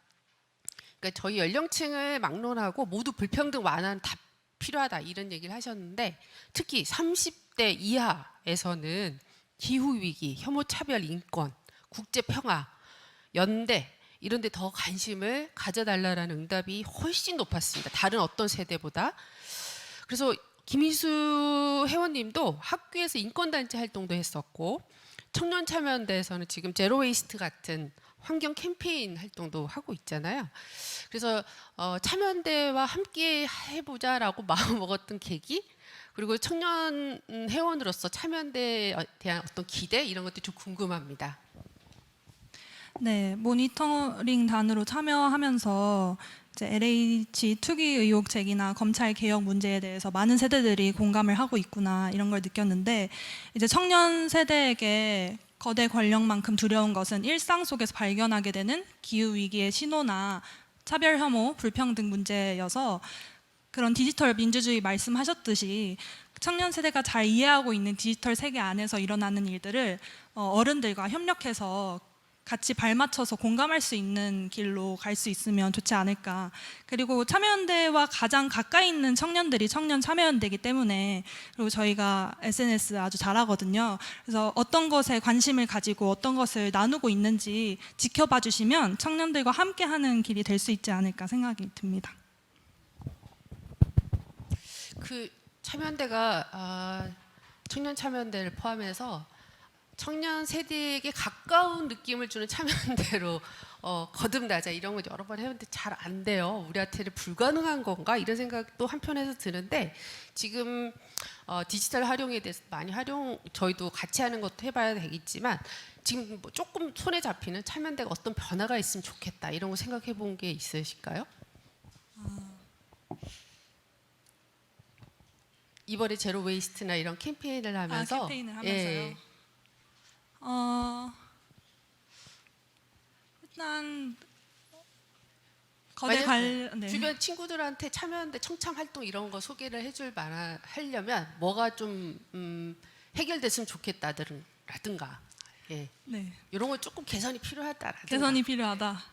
그러니까 저희 연령층을 막론하고 모두 불평등 완화는 다 필요하다 이런 얘기를 하셨는데, 특히 30대 이하에서는 기후위기, 혐오차별 인권, 국제평화, 연대 이런 데 더 관심을 가져달라는 응답이 훨씬 높았습니다. 다른 어떤 세대보다. 그래서 김희수 회원님도 학교에서 인권단체 활동도 했었고, 청년참여연대에서는 지금 제로웨이스트 같은 환경 캠페인 활동도 하고 있잖아요. 그래서 참여연대와 함께 해보자라고 마음먹었던 계기, 그리고 청년 회원으로서 참여연대에 대한 어떤 기대 이런 것도 좀 궁금합니다. 네, 모니터링 단으로 참여하면서 이제 LH 투기 의혹 제기나 검찰 개혁 문제에 대해서 많은 세대들이 공감을 하고 있구나 이런 걸 느꼈는데, 이제 청년 세대에게 거대 권력만큼 두려운 것은 일상 속에서 발견하게 되는 기후 위기의 신호나 차별 혐오, 불평등 문제여서, 그런 디지털 민주주의 말씀하셨듯이 청년 세대가 잘 이해하고 있는 디지털 세계 안에서 일어나는 일들을 어른들과 협력해서 같이 발맞춰서 공감할 수 있는 길로 갈 수 있으면 좋지 않을까. 그리고 참여연대와 가장 가까이 있는 청년들이 청년 참여연대이기 때문에, 그리고 저희가 SNS 아주 잘하거든요. 그래서 어떤 것에 관심을 가지고 어떤 것을 나누고 있는지 지켜봐 주시면 청년들과 함께하는 길이 될 수 있지 않을까 생각이 듭니다. 그 참여연대가 청년 참여연대를 포함해서 청년 세대에게 가까운 느낌을 주는 참여연대로 거듭나자 이런 거 여러 번 해봤는데 잘 안 돼요. 우리한테는 불가능한 건가 이런 생각도 한편에서 드는데, 지금 디지털 활용에 대해서 많이 저희도 같이 하는 것도 해봐야 되겠지만, 지금 뭐 조금 손에 잡히는 참여연대가 어떤 변화가 있으면 좋겠다 이런 거 생각해 본 게 있으실까요? 이번에 제로 웨이스트나 이런 캠페인을 하면서 캠페인을 하면서요. 일단 네. 주변 친구들한테 참여연대 청참 활동 이런 거 소개를 하려면 뭐가 좀 해결됐으면 좋겠다라든가, 예, 네. 이런 거 조금 개선이 필요하다라든가. 개선이 필요하다.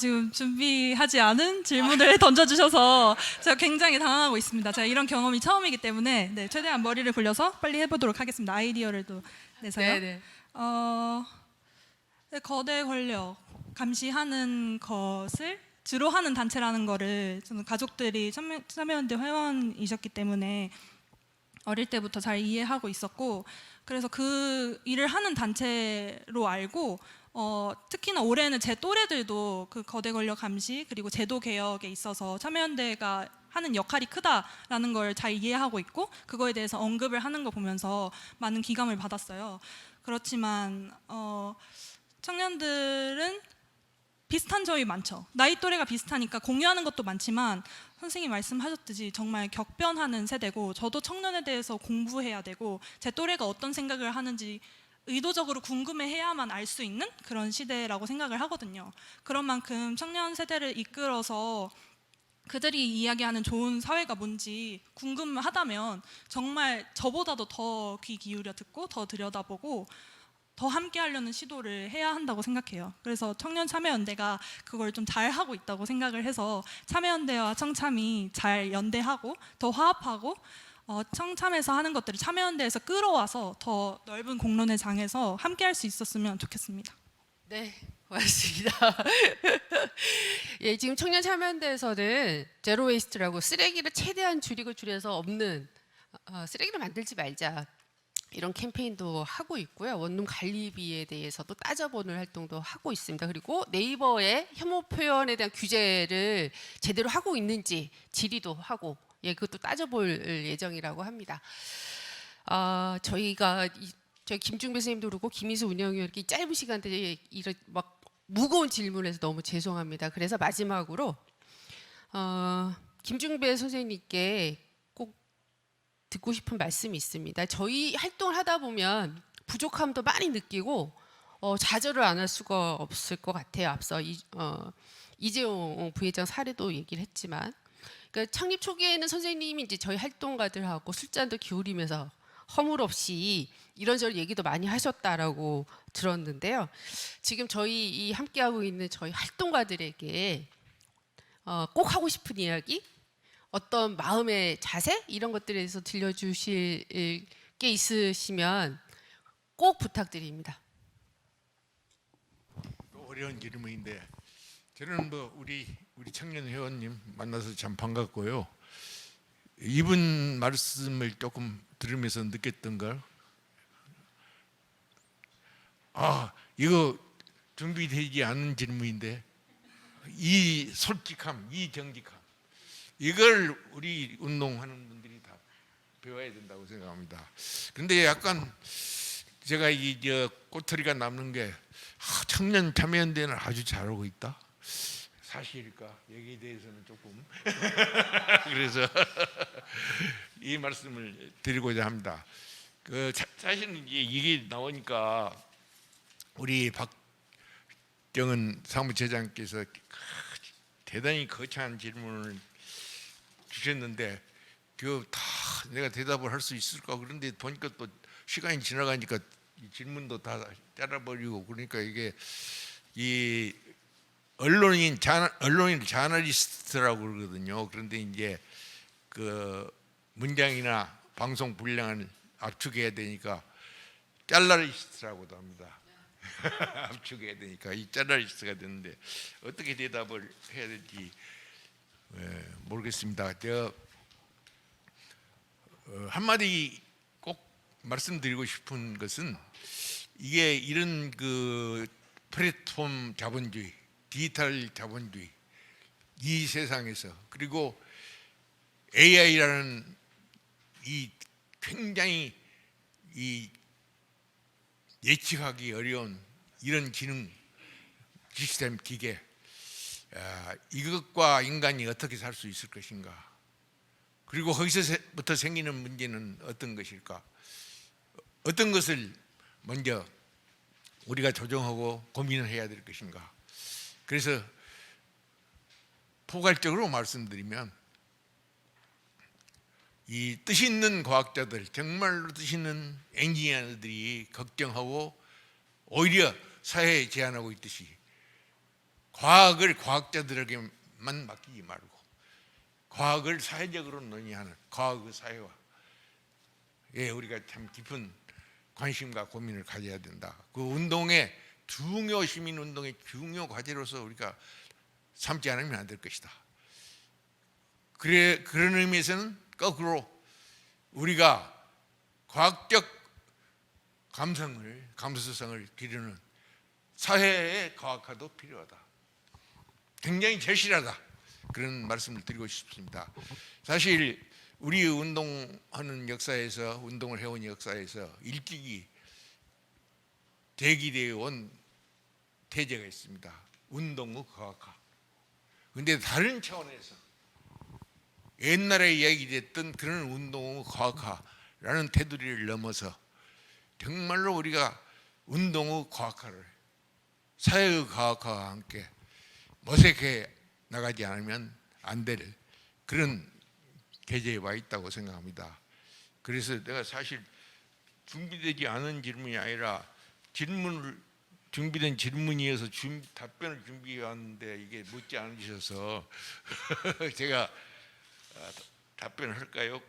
지금 준비하지 않은 질문을 던져주셔서 제가 굉장히 당황하고 있습니다. 제가 이런 경험이 처음이기 때문에 최대한 머리를 굴려서 빨리 해보도록 하겠습니다. 아이디어를 또 내서요. 네네. 거대 권력 감시하는 것을 주로 하는 단체라는 거를 저는 가족들이 참여연대 회원이셨기 때문에 어릴 때부터 잘 이해하고 있었고, 그래서 그 일을 하는 단체로 알고, 특히나 올해는 제 또래들도 그 거대 권력 감시 그리고 제도 개혁에 있어서 참여연대가 하는 역할이 크다라는 걸 잘 이해하고 있고, 그거에 대해서 언급을 하는 거 보면서 많은 기감을 받았어요. 그렇지만 청년들은 비슷한 점이 많죠. 나이 또래가 비슷하니까 공유하는 것도 많지만, 선생님 말씀하셨듯이 정말 격변하는 세대고, 저도 청년에 대해서 공부해야 되고 제 또래가 어떤 생각을 하는지 의도적으로 궁금해해야만 알 수 있는 그런 시대라고 생각을 하거든요. 그런 만큼 청년 세대를 이끌어서 그들이 이야기하는 좋은 사회가 뭔지 궁금하다면 정말 저보다도 더 귀 기울여 듣고 더 들여다보고 더 함께 하려는 시도를 해야 한다고 생각해요. 그래서 청년 참여연대가 그걸 좀 잘하고 있다고 생각을 해서 참여연대와 청참이 잘 연대하고 더 화합하고, 청참에서 하는 것들을 참여연대에서 끌어와서 더 넓은 공론의 장에서 함께 할 수 있었으면 좋겠습니다. 네, 고맙습니다. 예, 지금 청년 참여연대에서는 제로 웨이스트라고 쓰레기를 최대한 줄여서 없는, 쓰레기를 만들지 말자, 이런 캠페인도 하고 있고요. 원룸 관리비에 대해서도 따져보는 활동도 하고 있습니다. 그리고 네이버의 혐오 표현에 대한 규제를 제대로 하고 있는지 질의도 하고, 예, 그것도 따져볼 예정이라고 합니다. 저희가 저희 김중배 선생님도 그렇고 김희수 운영위원 이렇게 짧은 시간대에 이런 막 무거운 질문에서 너무 죄송합니다. 그래서 마지막으로 김중배 선생님께 꼭 듣고 싶은 말씀이 있습니다. 저희 활동을 하다 보면 부족함도 많이 느끼고 좌절을 안 할 수가 없을 것 같아요. 앞서 이재용 부회장 사례도 얘기를 했지만, 그러니까 창립 초기에는 선생님이 이제 저희 활동가들하고 술잔도 기울이면서 허물없이 이런저런 얘기도 많이 하셨다라고 들었는데요. 지금 저희 이 함께하고 있는 저희 활동가들에게 꼭 하고 싶은 이야기, 어떤 마음의 자세 이런 것들에 대해서 들려주실 게 있으시면 꼭 부탁드립니다. 어려운 질문인데 저는 뭐 우리 청년 회원님 만나서 참 반갑고요. 이분 말씀을 조금 들으면서 느꼈던 걸, 이거 준비되지 않은 질문인데 이 솔직함, 이 정직함, 이걸 우리 운동하는 분들이 다 배워야 된다고 생각합니다. 그런데 약간 제가 꼬투리가 남는 게 청년 참여연대는 아주 잘하고 있다. 사실일까? 여기에 대해서는 조금 그래서 이 말씀을 드리고자 합니다. 사실은 이게 나오니까 우리 박경은 사무처장께서 대단히 거창한 질문을 주셨는데 다 내가 대답을 할 수 있을까? 그런데 보니까 또 시간이 지나가니까 이 질문도 다 잘라버리고, 그러니까 이게 이 언론인 저널리스트라고 그러거든요. 그런데 이제 그 문장이나 방송 분량을 압축해야 되니까 짤라리스트라고도 합니다. 압축해야 되니까 이 짤라리스트가 되는데 어떻게 대답을 해야 될지 모르겠습니다. 한마디 꼭 말씀드리고 싶은 것은, 이게 이런 그 플랫폼 자본주의, 디지털 자본주의 이 세상에서, 그리고 AI라는 이 굉장히 이 예측하기 어려운 이런 기능 시스템 기계, 이것과 인간이 어떻게 살 수 있을 것인가, 그리고 거기서부터 생기는 문제는 어떤 것일까, 어떤 것을 먼저 우리가 조정하고 고민을 해야 될 것인가. 그래서 포괄적으로 말씀드리면, 이 뜻 있는 과학자들, 정말로 뜻 있는 엔지니어들이 걱정하고 오히려 사회에 제안하고 있듯이 과학을 과학자들에게만 맡기지 말고 과학을 사회적으로 논의하는 과학의 사회화, 우리가 참 깊은 관심과 고민을 가져야 된다. 그 운동의 시민 운동의 중요 과제로서 우리가 삼지 않으면 안 될 것이다. 그런 의미에서는 거꾸로 우리가 과학적 감수성을 기르는 사회의 과학화도 필요하다. 굉장히 절실하다. 그런 말씀을 드리고 싶습니다. 사실 우리 운동하는 역사에서, 운동을 해온 역사에서 일찍이 제기되어 온 태제가 있습니다. 운동의 과학화. 그런데 다른 차원에서 옛날에 이야기됐던 그런 운동의 과학화라는 테두리를 넘어서 정말로 우리가 운동의 과학화를 사회의 과학화와 함께 모색해 나가지 않으면 안 될 그런 계제에 와 있다고 생각합니다. 그래서 내가 사실 준비되지 않은 질문이 아니라 준비된 질문이어서 답변을 준비해 왔는데 이게 묻지 않으셔서 제가 답변을 할까요?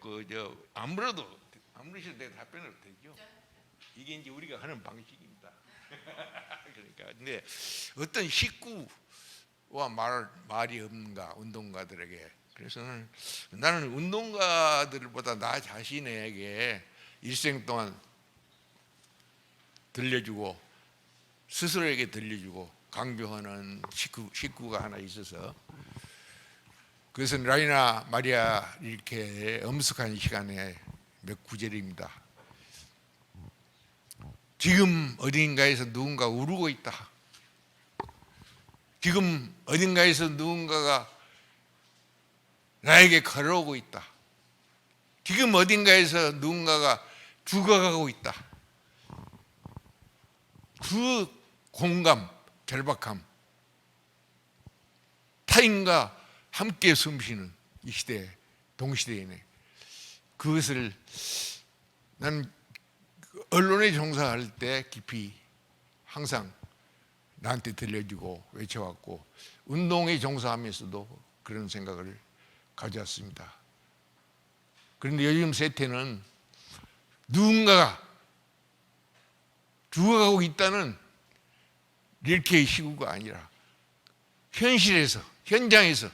아무래도 내가 답변을 되죠. 이게 이제 우리가 하는 방식입니다. 그러니까 근데 어떤 식구와 말이 없는가 운동가들에게. 그래서 나는 운동가들보다 나 자신에게 일생 동안 들려주고 스스로에게 들려주고 강조하는 식구가 하나 있어서 그것은 라이나 마리아 이렇게 엄숙한 시간에 몇 구절입니다. 지금 어딘가에서 누군가 울고 있다. 지금 어딘가에서 누군가가 나에게 걸어오고 있다. 지금 어딘가에서 누군가가 죽어가고 있다. 그 공감, 절박함, 타인과 함께 숨쉬는 이 시대, 동시대이네. 그것을 난 언론에 종사할 때 깊이 항상 나한테 들려주고 외쳐왔고 운동에 종사하면서도 그런 생각을 가져왔습니다. 그런데 요즘 세태는 누군가가 죽어가고 있다는 이렇게 시구가 아니라 현실에서, 현장에서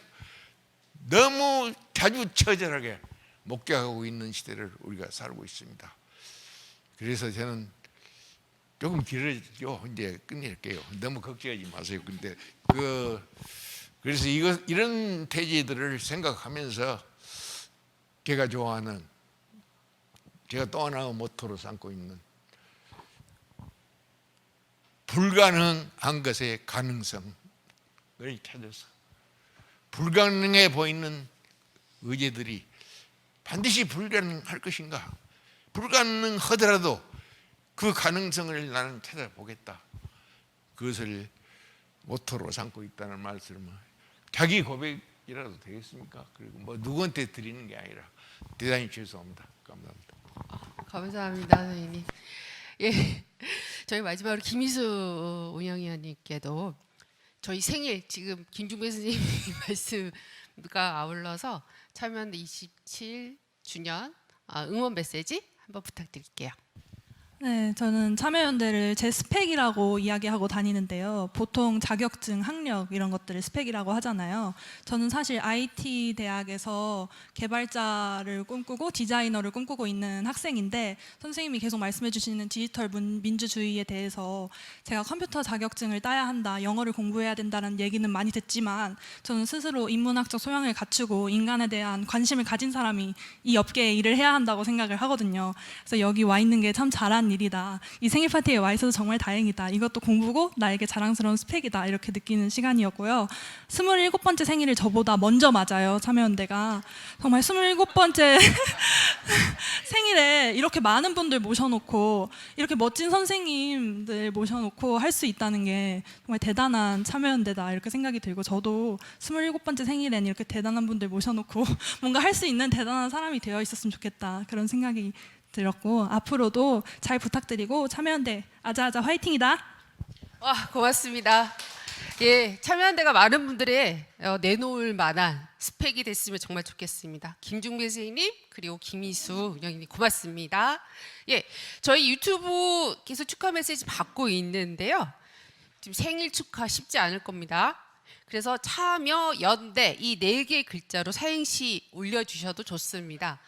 너무 자주 처절하게 목격하고 있는 시대를 우리가 살고 있습니다. 그래서 저는 조금 길어지죠. 이제 끝낼게요. 너무 걱정하지 마세요. 근데 그래서 이런 태제들을 생각하면서 제가 좋아하는, 제가 또 하나의 모토로 삼고 있는 불가능한 것의 가능성을 찾아서 불가능해 보이는 의제들이 반드시 불가능할 것인가? 불가능하더라도 그 가능성을 나는 찾아보겠다. 그것을 모토로 삼고 있다는 말씀을 자기 고백이라도 되겠습니까? 그리고 뭐 누구한테 드리는 게 아니라 대단히 죄송합니다. 감사합니다. 감사합니다, 선생님. 예, 저희 마지막으로 김희수 운영위원님께도 저희 생일 지금 김중배 선생님 말씀과 아울러서 참여연대 27주년 응원 메시지 한번 부탁드릴게요. 네, 저는 참여연대를 제 스펙이라고 이야기하고 다니는데요. 보통 자격증, 학력 이런 것들을 스펙이라고 하잖아요. 저는 사실 IT 대학에서 개발자를 꿈꾸고 디자이너를 꿈꾸고 있는 학생인데 선생님이 계속 말씀해 주시는 디지털 민주주의에 대해서 제가 컴퓨터 자격증을 따야 한다, 영어를 공부해야 된다는 얘기는 많이 듣지만 저는 스스로 인문학적 소양을 갖추고 인간에 대한 관심을 가진 사람이 이 업계에 일을 해야 한다고 생각을 하거든요. 그래서 여기 와 있는 게 참 잘한 일이다. 이 생일 파티에 와 있어서 정말 다행이다. 이것도 공부고 나에게 자랑스러운 스펙이다. 이렇게 느끼는 시간이었고요. 27번째 생일을 저보다 먼저 맞아요. 참여연대가. 정말 27번째 생일에 이렇게 많은 분들 모셔놓고 이렇게 멋진 선생님들 모셔놓고 할 수 있다는 게 정말 대단한 참여연대다. 이렇게 생각이 들고 저도 27번째 생일엔 이렇게 대단한 분들 모셔놓고 뭔가 할 수 있는 대단한 사람이 되어 있었으면 좋겠다. 그런 생각이 들었고 앞으로도 잘 부탁드리고 참여연대 아자아자 화이팅이다. 와, 고맙습니다. 예, 참여연대가 많은 분들의 내놓을 만한 스펙이 됐으면 정말 좋겠습니다. 김중배 선생님 그리고 김희수 운영위원님 고맙습니다. 예, 저희 유튜브 계속 축하 메시지 받고 있는데요. 지금 생일 축하 쉽지 않을 겁니다. 그래서 참여연대 이 4개의 글자로 사행시 올려주셔도 좋습니다.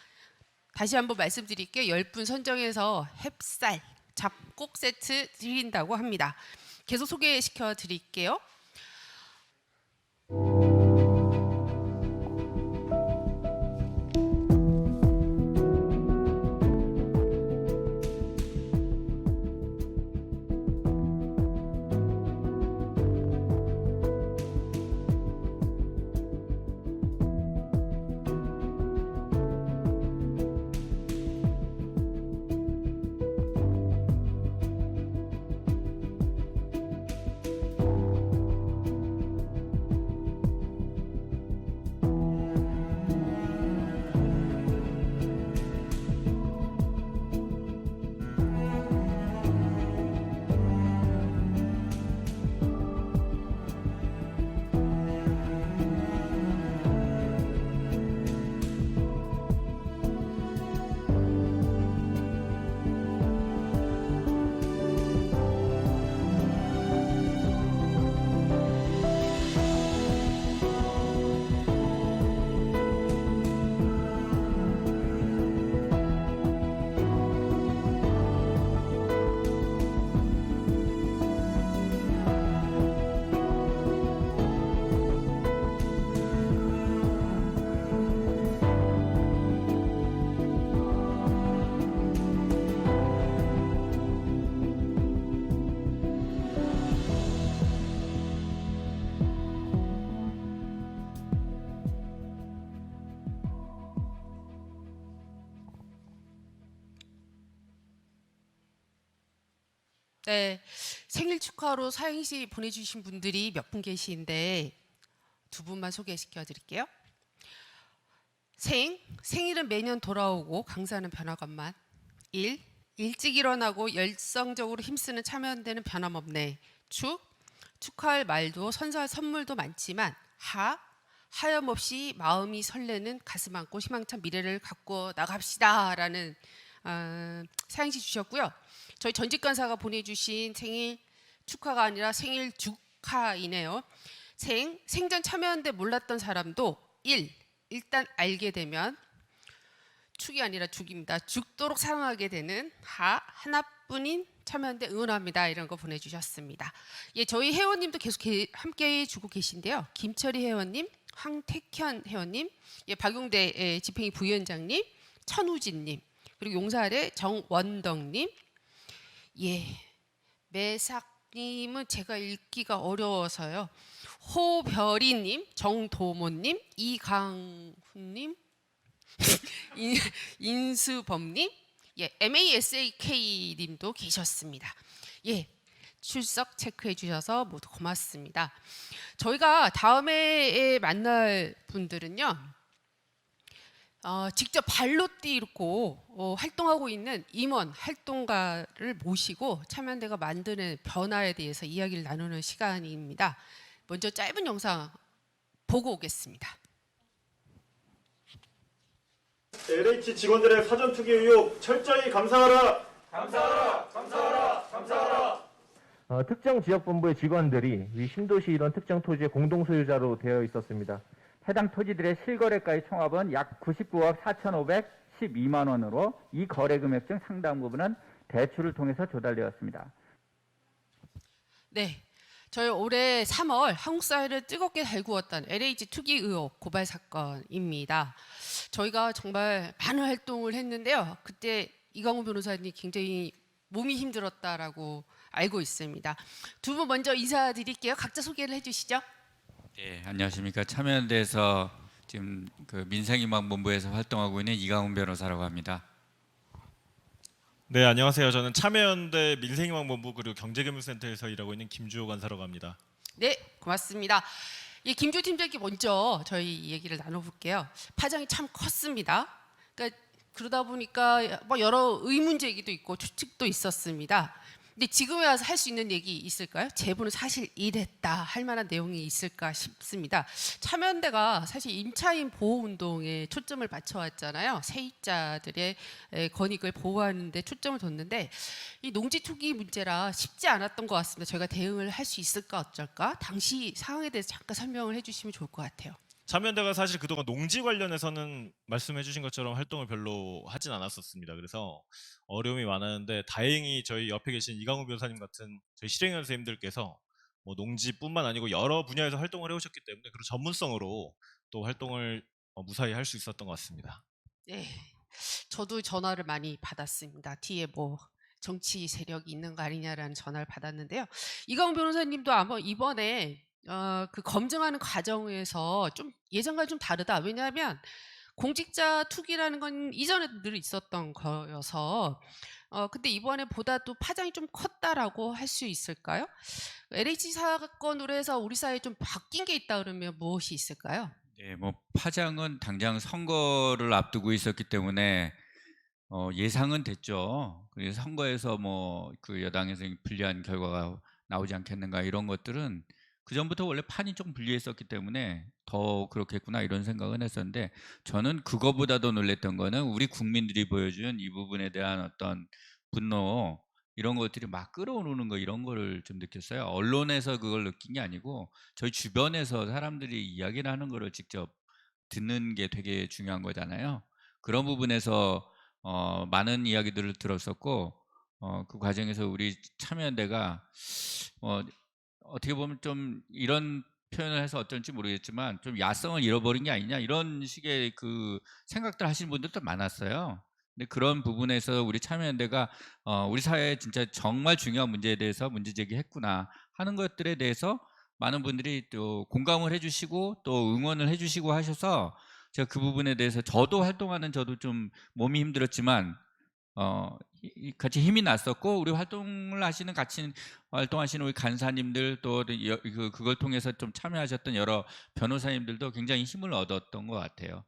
다시 한번 말씀드릴게요. 10분 선정해서 햅쌀, 잡곡 세트 드린다고 합니다. 계속 소개시켜 드릴게요. 네, 생일 축하로 사행시 보내주신 분들이 몇 분 계시는데 두 분만 소개시켜 드릴게요. 생일은 매년 돌아오고 강사는 변화건만. 일찍 일어나고 열성적으로 힘쓰는 참여연대는 변함없네. 축하할 말도 선사할 선물도 많지만 하염없이 마음이 설레는 가슴 안고 희망찬 미래를 갖고 나갑시다라는 사행시 주셨고요. 저희 전직 간사가 보내주신 생일 축하가 아니라 생일 축하이네요. 생전 참여연대 몰랐던 사람도 일단 알게 되면 축이 아니라 죽입니다. 죽도록 사랑하게 되는 하나뿐인 참여연대 응원합니다. 이런 거 보내주셨습니다. 예, 저희 회원님도 계속 함께 해주고 계신데요. 김철희 회원님, 황택현 회원님, 예, 박용대 집행위 부위원장님, 천우진님, 그리고 용사대 정원덕님, 예, 매삭님은 제가 읽기가 어려워서요. 호별이님, 정도모님, 이강훈님, 인수범님, 예, MASAK님도 계셨습니다. 예, 출석 체크해 주셔서 모두 고맙습니다. 저희가 다음에 만날 분들은요, 직접 발로 뛰고 활동하고 있는 임원 활동가를 모시고 참여연대가 만드는 변화에 대해서 이야기를 나누는 시간입니다. 먼저 짧은 영상 보고 오겠습니다. LH 직원들의 사전 투기 의혹 철저히 감사하라. 특정 지역본부의 직원들이 이 신도시 이런 특정 토지의 공동소유자로 되어 있었습니다. 해당 토지들의 실거래가의 총합은 약 99억 4,512만 원으로 이 거래 금액 중 상당 부분은 대출을 통해서 조달되었습니다. 네, 저희 올해 3월 한국 사회를 뜨겁게 달구었던 LH 투기 의혹 고발 사건입니다. 저희가 정말 많은 활동을 했는데요. 그때 이강훈 변호사님이 굉장히 몸이 힘들었다라고 알고 있습니다. 두 분 먼저 인사드릴게요. 각자 소개를 해주시죠. 네, 안녕하십니까. 참여연대에서 지금 그 민생희망본부에서 활동하고 있는 이강훈 변호사라고 합니다. 네, 안녕하세요. 저는 참여연대 민생희망본부 그리고 경제금융센터에서 일하고 있는 김주호 간사라고 합니다. 네, 고맙습니다. 예, 김주 팀장님 먼저 저희 얘기를 나눠볼게요. 파장이 참 컸습니다. 그러다 보니까 뭐 여러 의문 제기도 있고 추측도 있었습니다. 근데 지금에 와서 할 수 있는 얘기 있을까요? 제보는 사실 이랬다 할 만한 내용이 있을까 싶습니다. 참여연대가 사실 임차인 보호 운동에 초점을 맞춰왔잖아요. 세입자들의 권익을 보호하는 데 초점을 뒀는데 이 농지 투기 문제라 쉽지 않았던 것 같습니다. 저희가 대응을 할 수 있을까 어쩔까? 당시 상황에 대해서 잠깐 설명을 해주시면 좋을 것 같아요. 참여연대가 사실 그동안 농지 관련해서는 말씀해 주신 것처럼 활동을 별로 하진 않았었습니다. 그래서 어려움이 많았는데 다행히 저희 옆에 계신 이강훈 변호사님 같은 저희 실행위원 선생님들께서 뭐 농지뿐만 아니고 여러 분야에서 활동을 해오셨기 때문에 그런 전문성으로 또 활동을 무사히 할 수 있었던 것 같습니다. 네, 저도 전화를 많이 받았습니다. 뒤에 뭐 정치 세력이 있는 거 아니냐라는 전화를 받았는데요. 이강훈 변호사님도 아마 이번에 그 검증하는 과정에서 좀 예전과 좀 다르다. 왜냐하면 공직자 투기라는 건 이전에도 늘 있었던 거여서 근데 이번에 보다 또 파장이 좀 컸다라고 할 수 있을까요? LH 사건으로 해서 우리 사회에 좀 바뀐 게 있다 그러면 무엇이 있을까요? 네, 뭐 파장은 당장 선거를 앞두고 있었기 때문에 예상은 됐죠. 그래서 선거에서 뭐 그 여당에서 불리한 결과가 나오지 않겠는가 이런 것들은 그 전부터 원래 판이 좀 불리했었기 때문에 더 그렇겠구나 이런 생각은 했었는데 저는 그거보다도 놀랬던 거는 우리 국민들이 보여준 이 부분에 대한 어떤 분노 이런 것들이 막 끌어오르는 거 이런 거를 좀 느꼈어요. 언론에서 그걸 느낀 게 아니고 저희 주변에서 사람들이 이야기를 하는 거를 직접 듣는 게 되게 중요한 거잖아요. 그런 부분에서 많은 이야기들을 들었었고 그 과정에서 우리 참여연대가 어떻게 보면 좀 이런 표현을 해서 어쩔지 모르겠지만 좀 야성을 잃어버린 게 아니냐 이런 식의 그 생각들 하시는 분들도 많았어요. 근데 그런 부분에서 우리 참여연대가 우리 사회에 진짜 정말 중요한 문제에 대해서 문제 제기했구나 하는 것들에 대해서 많은 분들이 또 공감을 해주시고 또 응원을 해주시고 하셔서 제가 그 부분에 대해서 저도 활동하는 저도 좀 몸이 힘들었지만 같이 힘이 났었고 우리 같이 활동하시는 우리 간사님들 또 그걸 통해서 좀 참여하셨던 여러 변호사님들도 굉장히 힘을 얻었던 것 같아요.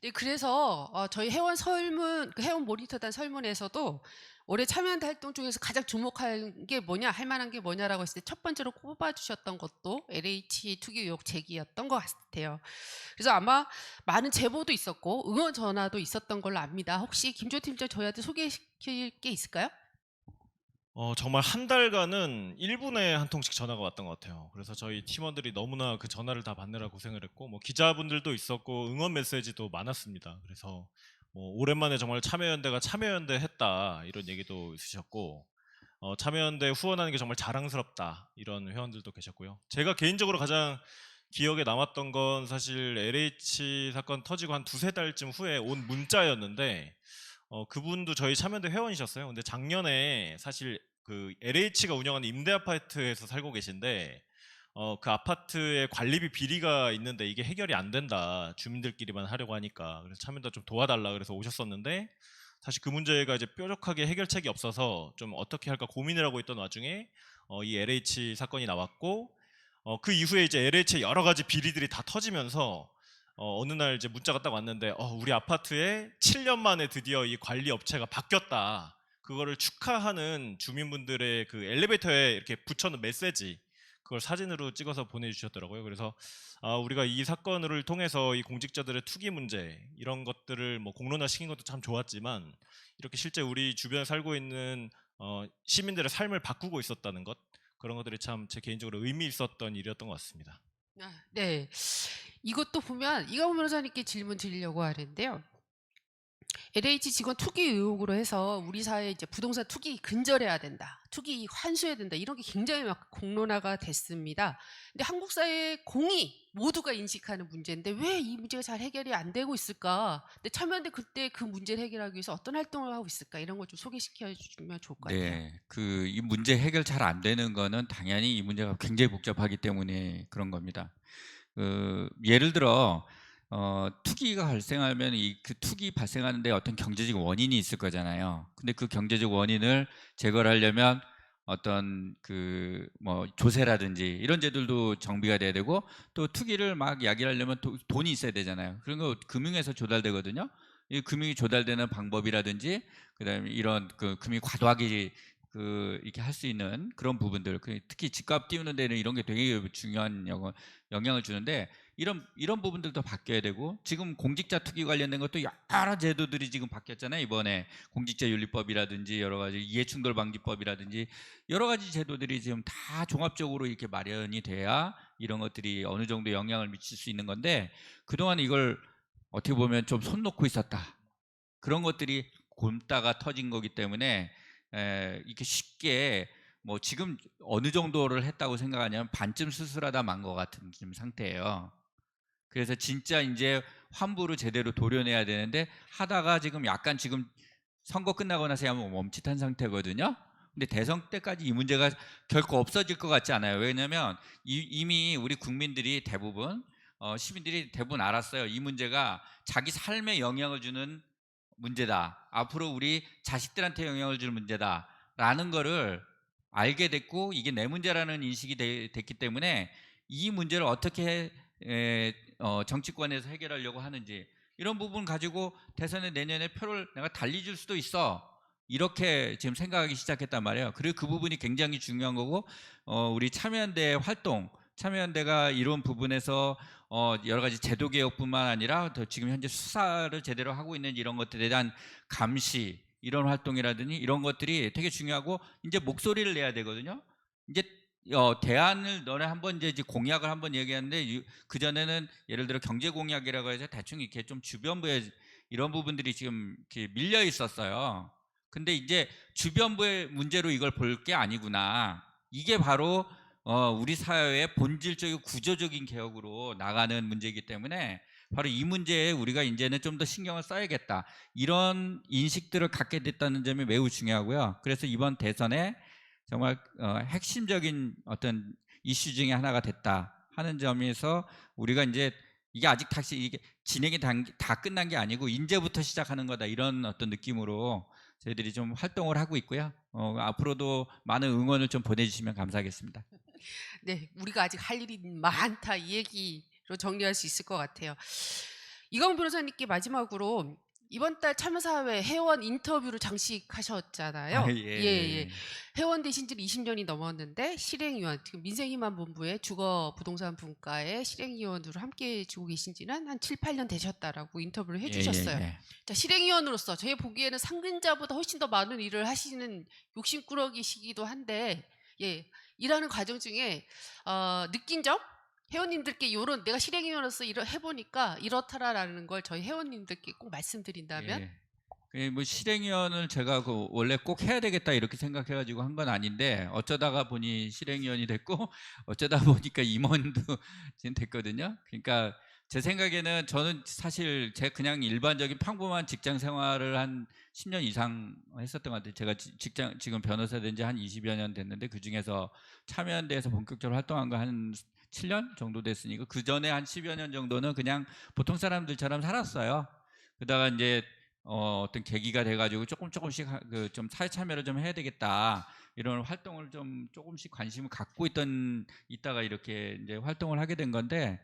네, 그래서 저희 회원 설문, 회원 모니터단 설문에서도 올해 참여한대 활동 중에서 가장 주목할 게 뭐냐, 할 만한 게 뭐냐라고 했을 때 첫 번째로 꼽아주셨던 것도 LH 투기 의혹 제기였던 것 같아요. 그래서 아마 많은 제보도 있었고 응원 전화도 있었던 걸로 압니다. 혹시 김조 팀장 저희한테 소개시킬 게 있을까요? 정말 한 달간은 1분에 한 통씩 전화가 왔던 것 같아요. 그래서 저희 팀원들이 너무나 그 전화를 다 받느라 고생을 했고 뭐 기자분들도 있었고 응원 메시지도 많았습니다. 그래서 뭐 오랜만에 정말 참여연대가 참여연대 했다 이런 얘기도 있으셨고 참여연대 후원하는 게 정말 자랑스럽다 이런 회원들도 계셨고요. 제가 개인적으로 가장 기억에 남았던 건 사실 LH 사건 터지고 한 2-3달쯤 후에 온 문자였는데 그분도 저희 참여연대 회원이셨어요. 근데 작년에 사실 그 LH가 운영하는 임대 아파트에서 살고 계신데 그 아파트에 관리비 비리가 있는데 이게 해결이 안 된다. 주민들끼리만 하려고 하니까. 그래서 참여연대 좀 도와달라 그래서 오셨었는데 사실 그 문제가 이제 뾰족하게 해결책이 없어서 좀 어떻게 할까 고민을 하고 있던 와중에 이 LH 사건이 나왔고 그 이후에 이제 LH의 여러 가지 비리들이 다 터지면서 어느 날 이제 문자가 딱 왔는데 우리 아파트에 7년 만에 드디어 이 관리 업체가 바뀌었다. 그거를 축하하는 주민분들의 그 엘리베이터에 이렇게 붙여놓은 메시지 그걸 사진으로 찍어서 보내주셨더라고요. 그래서 우리가 이 사건을 통해서 이 공직자들의 투기 문제 이런 것들을 뭐 공론화시킨 것도 참 좋았지만 이렇게 실제 우리 주변에 살고 있는 시민들의 삶을 바꾸고 있었다는 것 그런 것들이 참 제 개인적으로 의미 있었던 일이었던 것 같습니다. 네, 이것도 보면 이강훈 변호사님께 질문 드리려고 하는데요. LH 직원 투기 의혹으로 해서 우리 사회에 이제 부동산 투기 근절해야 된다, 투기 환수해야 된다 이런 게 굉장히 막 공론화가 됐습니다. 근데 한국 사회 공의 모두가 인식하는 문제인데 왜 이 문제가 잘 해결이 안 되고 있을까? 근데 참여연대 그때 그 문제를 해결하기 위해서 어떤 활동을 하고 있을까? 이런 걸 좀 소개시켜 주면 좋을 것 같아요. 네, 이 문제 해결 잘 안 되는 거는 당연히 이 문제가 굉장히 복잡하기 때문에 그런 겁니다. 예를 들어 투기가 발생하면 그 투기 발생하는데 어떤 경제적 원인이 있을 거잖아요. 근데 그 경제적 원인을 제거를 하려면 어떤 뭐 조세라든지 이런 제도도 정비가 돼야 되고 또 투기를 막 야기하려면 돈이 있어야 되잖아요. 그런 거 금융에서 조달되거든요. 이 금융이 조달되는 방법이라든지 그다음에 이런 금융이 과도하게 이렇게 할 수 있는 그런 부분들, 특히 집값 띄우는 데는 이런 게 되게 중요한 영향을 주는데 이런 부분들도 바뀌어야 되고 지금 공직자 투기 관련된 것도 여러 제도들이 지금 바뀌었잖아요. 이번에 공직자윤리법이라든지 여러 가지 이해충돌 방지법이라든지 여러 가지 제도들이 지금 다 종합적으로 이렇게 마련이 돼야 이런 것들이 어느 정도 영향을 미칠 수 있는 건데 그동안 이걸 어떻게 보면 좀 손 놓고 있었다. 그런 것들이 곪다가 터진 거기 때문에 이렇게 쉽게 뭐 지금 어느 정도를 했다고 생각하냐면 반쯤 수술하다 만 것 같은 지금 상태예요. 그래서 진짜 이제 환부를 제대로 도려내야 되는데 하다가 지금 약간 지금 선거 끝나고 나서 한번 멈칫한 상태거든요. 근데 대선 때까지 이 문제가 결코 없어질 것 같지 않아요. 왜냐하면 이미 우리 국민들이 대부분 시민들이 대부분 알았어요. 이 문제가 자기 삶에 영향을 주는 문제다. 앞으로 우리 자식들한테 영향을 주는 문제다라는 거를 알게 됐고 이게 내 문제라는 인식이 됐기 때문에 이 문제를 어떻게 정치권에서 해결하려고 하는지 이런 부분 가지고 대선에 내년에 표를 내가 달리 줄 수도 있어. 이렇게 지금 생각하기 시작했단 말이에요. 그리고 그 부분이 굉장히 중요한 거고 우리 참여연대 활동, 참여연대가 이런 부분에서 여러 가지 제도 개혁뿐만 아니라 지금 현재 수사를 제대로 하고 있는 이런 것들에 대한 감시, 이런 활동이라든지 이런 것들이 되게 중요하고 이제 목소리를 내야 되거든요. 이제 대안을 너네 한번 이제 공약을 한번 얘기하는데 그 전에는 예를 들어 경제 공약이라고 해서 대충 이렇게 좀 주변부에 이런 부분들이 지금 이렇게 밀려 있었어요. 근데 이제 주변부의 문제로 이걸 볼 게 아니구나. 이게 바로 우리 사회의 본질적이고 구조적인 개혁으로 나가는 문제이기 때문에 바로 이 문제에 우리가 이제는 좀 더 신경을 써야겠다. 이런 인식들을 갖게 됐다는 점이 매우 중요하고요. 그래서 이번 대선에 정말 핵심적인 어떤 이슈 중에 하나가 됐다 하는 점에서 우리가 이제 이게 아직 다시 이게 진행이 다 끝난 게 아니고 이제부터 시작하는 거다, 이런 어떤 느낌으로 저희들이 좀 활동을 하고 있고요. 앞으로도 많은 응원을 좀 보내주시면 감사하겠습니다. 네, 우리가 아직 할 일이 많다, 이 얘기로 정리할 수 있을 것 같아요. 이광훈 변호사님께 마지막으로 이번 달 참여사회 회원 인터뷰를 장식하셨잖아요. 아, 예. 회원 되신 지 20년이 넘었는데 실행위원, 지금 민생희망본부의 주거부동산 분과의 실행위원으로 함께 해주고 계신 지는 한 7, 8년 되셨다라고 인터뷰를 해주셨어요. 예. 자, 실행위원으로서 저희 보기에는 상근자보다 훨씬 더 많은 일을 하시는 욕심꾸러기시기도 한데, 예, 일하는 과정 중에 느낀 점? 회원님들께 요런, 내가 실행위원으로서 해보니까 이렇더라라는 걸 저희 회원님들께 꼭 말씀드린다면? 뭐 실행위원을 제가 원래 꼭 해야 되겠다 이렇게 생각해가지고 한 건 아닌데, 어쩌다가 보니 실행위원이 됐고 어쩌다 보니까 임원도 지금 됐거든요. 그러니까 제 생각에는 저는 사실 제 그냥 일반적인 평범한 직장 생활을 한 10년 이상 했었던 것 같아요. 제가 지금 변호사 된 지 한 20여 년 됐는데, 그 중에서 참여연대에서 본격적으로 활동한 거 한 7년 정도 됐으니까 그 전에 한 10여 년 정도는 그냥 보통 사람들처럼 살았어요. 그러다가 이제 어떤 계기가 돼가지고 조금씩 좀 사회 참여를 좀 해야 되겠다, 이런 활동을 좀 조금씩 관심을 갖고 있다가 이렇게 이제 활동을 하게 된 건데,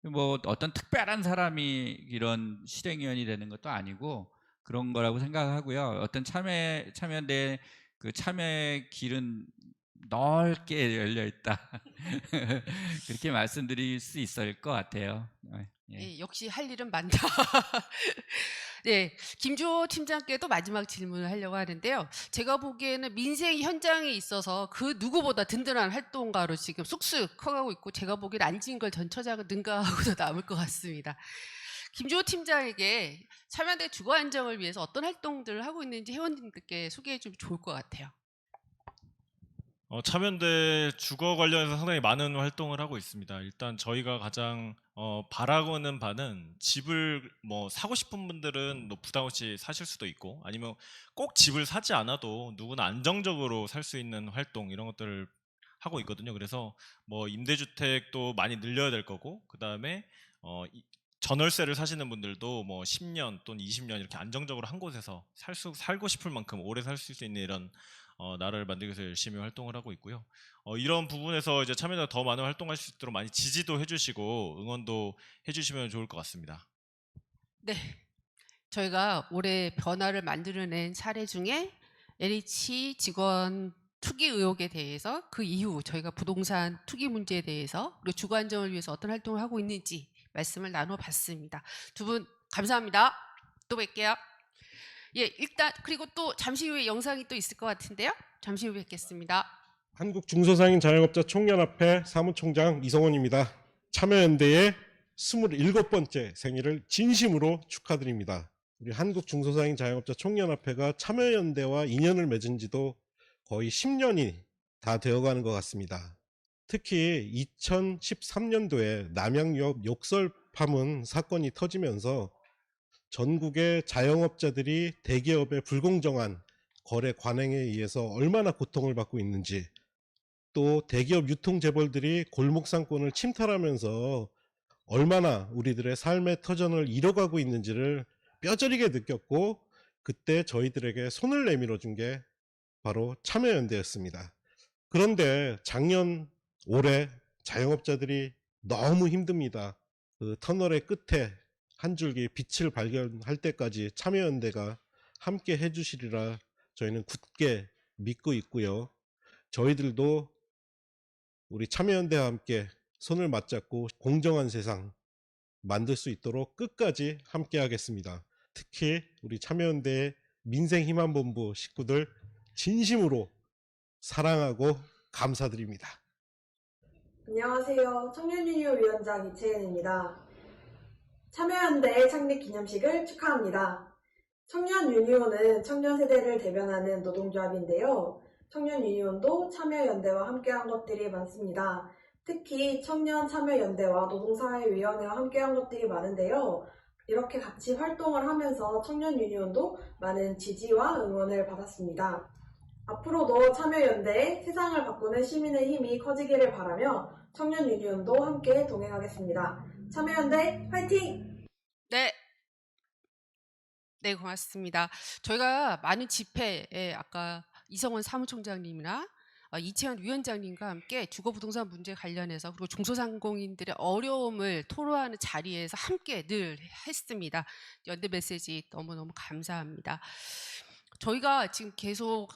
뭐 어떤 특별한 사람이 이런 실행위원이 되는 것도 아니고 그런 거라고 생각하고요. 어떤 참여연대 그 참여의 길은 넓게 열려 있다. 그렇게 말씀드릴 수 있을 것 같아요. 예, 역시 할 일은 많다. 네, 김주호 팀장께도 마지막 질문을 하려고 하는데요. 제가 보기에는 민생 현장에 있어서 그 누구보다 든든한 활동가로 지금 쑥쑥 커가고 있고, 제가 보기에는 안진걸 전 처장은 능가하고도 남을 것 같습니다. 김주호 팀장에게 참여연대 주거 안정을 위해서 어떤 활동들을 하고 있는지 회원님들께 소개해 주면 좋을 것 같아요. 참여연대 주거 관련해서 상당히 많은 활동을 하고 있습니다. 일단 저희가 가장 바라고는 바는, 집을 뭐 사고 싶은 분들은 뭐 부담 없이 사실 수도 있고, 아니면 꼭 집을 사지 않아도 누구나 안정적으로 살 수 있는 활동, 이런 것들을 하고 있거든요. 그래서 뭐 임대주택도 많이 늘려야 될 거고, 그 다음에 전월세를 사시는 분들도 뭐 10년 또는 20년 이렇게 안정적으로 한 곳에서 살고 싶을 만큼 오래 살 수 있는 이런 나라를 만들기 위해서 열심히 활동을 하고 있고요. 이런 부분에서 이제 참여자 더 많은 활동할 수 있도록 많이 지지도 해주시고 응원도 해주시면 좋을 것 같습니다. 네, 저희가 올해 변화를 만들어낸 사례 중에 LH 직원 투기 의혹에 대해서, 그 이후 저희가 부동산 투기 문제에 대해서, 그리고 주거 안정을 위해서 어떤 활동을 하고 있는지 말씀을 나눠봤습니다. 두 분 감사합니다. 또 뵐게요. 예, 일단 그리고 또 잠시 후에 영상이 또 있을 것 같은데요. 잠시 후에 뵙겠습니다. 한국중소상인 자영업자 총연합회 사무총장 이성원입니다. 참여연대의 27번째 생일을 진심으로 축하드립니다. 우리 한국중소상인 자영업자 총연합회가 참여연대와 인연을 맺은 지도 거의 10년이 다 되어가는 것 같습니다. 특히 2013년도에 남양유업 욕설 파문 사건이 터지면서 전국의 자영업자들이 대기업의 불공정한 거래 관행에 의해서 얼마나 고통을 받고 있는지, 또 대기업 유통재벌들이 골목상권을 침탈하면서 얼마나 우리들의 삶의 터전을 잃어가고 있는지를 뼈저리게 느꼈고, 그때 저희들에게 손을 내밀어 준 게 바로 참여연대였습니다. 그런데 작년 올해 자영업자들이 너무 힘듭니다. 그 터널의 끝에 한 줄기 빛을 발견할 때까지 참여연대가 함께 해주시리라 저희는 굳게 믿고 있고요. 저희들도 우리 참여연대와 함께 손을 맞잡고 공정한 세상 만들 수 있도록 끝까지 함께 하겠습니다. 특히 우리 참여연대의 민생희망본부 식구들 진심으로 사랑하고 감사드립니다. 안녕하세요. 청년유니온위원장 이채은입니다. 참여연대 창립 기념식을 축하합니다. 청년유니온은 청년세대를 대변하는 노동조합인데요. 청년유니온도 참여연대와 함께한 것들이 많습니다. 특히 청년참여연대와 노동사회위원회와 함께한 것들이 많은데요. 이렇게 같이 활동을 하면서 청년유니온도 많은 지지와 응원을 받았습니다. 앞으로도 참여연대에 세상을 바꾸는 시민의 힘이 커지기를 바라며 청년유니온도 함께 동행하겠습니다. 참여연대 화이팅! 네. 네, 고맙습니다. 저희가 많은 집회에 아까 이성원 사무총장님이나 이채원 위원장님과 함께 주거부동산 문제 관련해서 그리고 중소상공인들의 어려움을 토로하는 자리에서 함께 늘 했습니다. 연대 메시지 너무너무 감사합니다. 저희가 지금 계속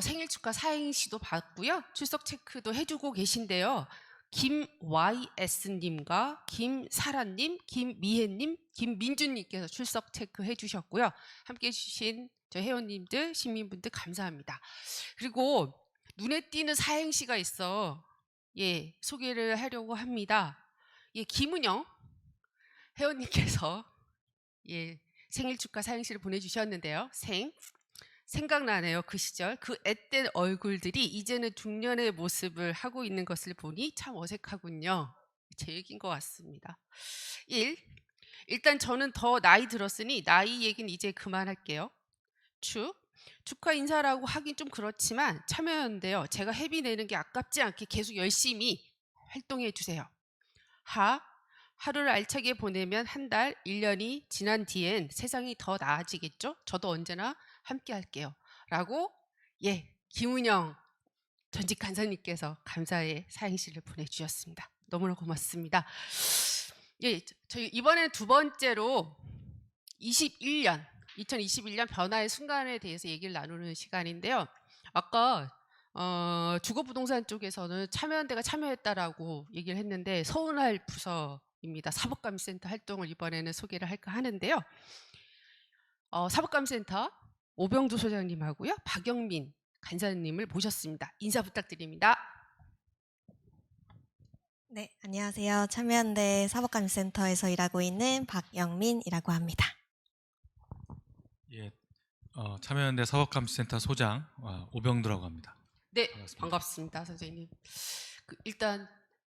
생일 축하 사행시도 받고요. 출석 체크도 해주고 계신데요. 김YS님과 김사라님, 김미혜님, 김민준님께서 출석 체크해 주셨고요. 함께 해주신 저희 회원님들, 시민분들 감사합니다. 그리고 눈에 띄는 사행시가 있어 소개를 하려고 합니다. 김은영 회원님께서 생일 축하 사행시를 보내주셨는데요. 생각나네요. 그 시절 그 앳된 얼굴들이 이제는 중년의 모습을 하고 있는 것을 보니 참 어색하군요. 제 얘기인 것 같습니다. 일단 저는 더 나이 들었으니 나이 얘기는 이제 그만할게요. 축하 인사라고 하긴 좀 그렇지만 참여연대요. 제가 회비 내는 게 아깝지 않게 계속 열심히 활동해 주세요. 하루를 알차게 보내면 한 달, 1년이 지난 뒤엔 세상이 더 나아지겠죠? 저도 언제나 함께 할게요. 라고 김은영 전직 간사님께서 감사의 사행시를 보내주셨습니다. 너무나 고맙습니다. 저희 이번에는 두 번째로 2021년 변화의 순간에 대해서 얘기를 나누는 시간인데요. 아까 주거부동산 쪽에서는 참여연대가 참여했다라고 얘기를 했는데 서운할 부서입니다. 사법감센터 활동을 이번에는 소개를 할까 하는데요. 사법감센터 오병두 소장님하고요. 박영민 간사님을 모셨습니다. 인사 부탁드립니다. 네, 안녕하세요. 참여연대 사법감센터에서 일하고 있는 박영민이라고 합니다. 참여연대 사법감센터 소장 오병두라고 합니다. 네, 반갑습니다, 선생님. 일단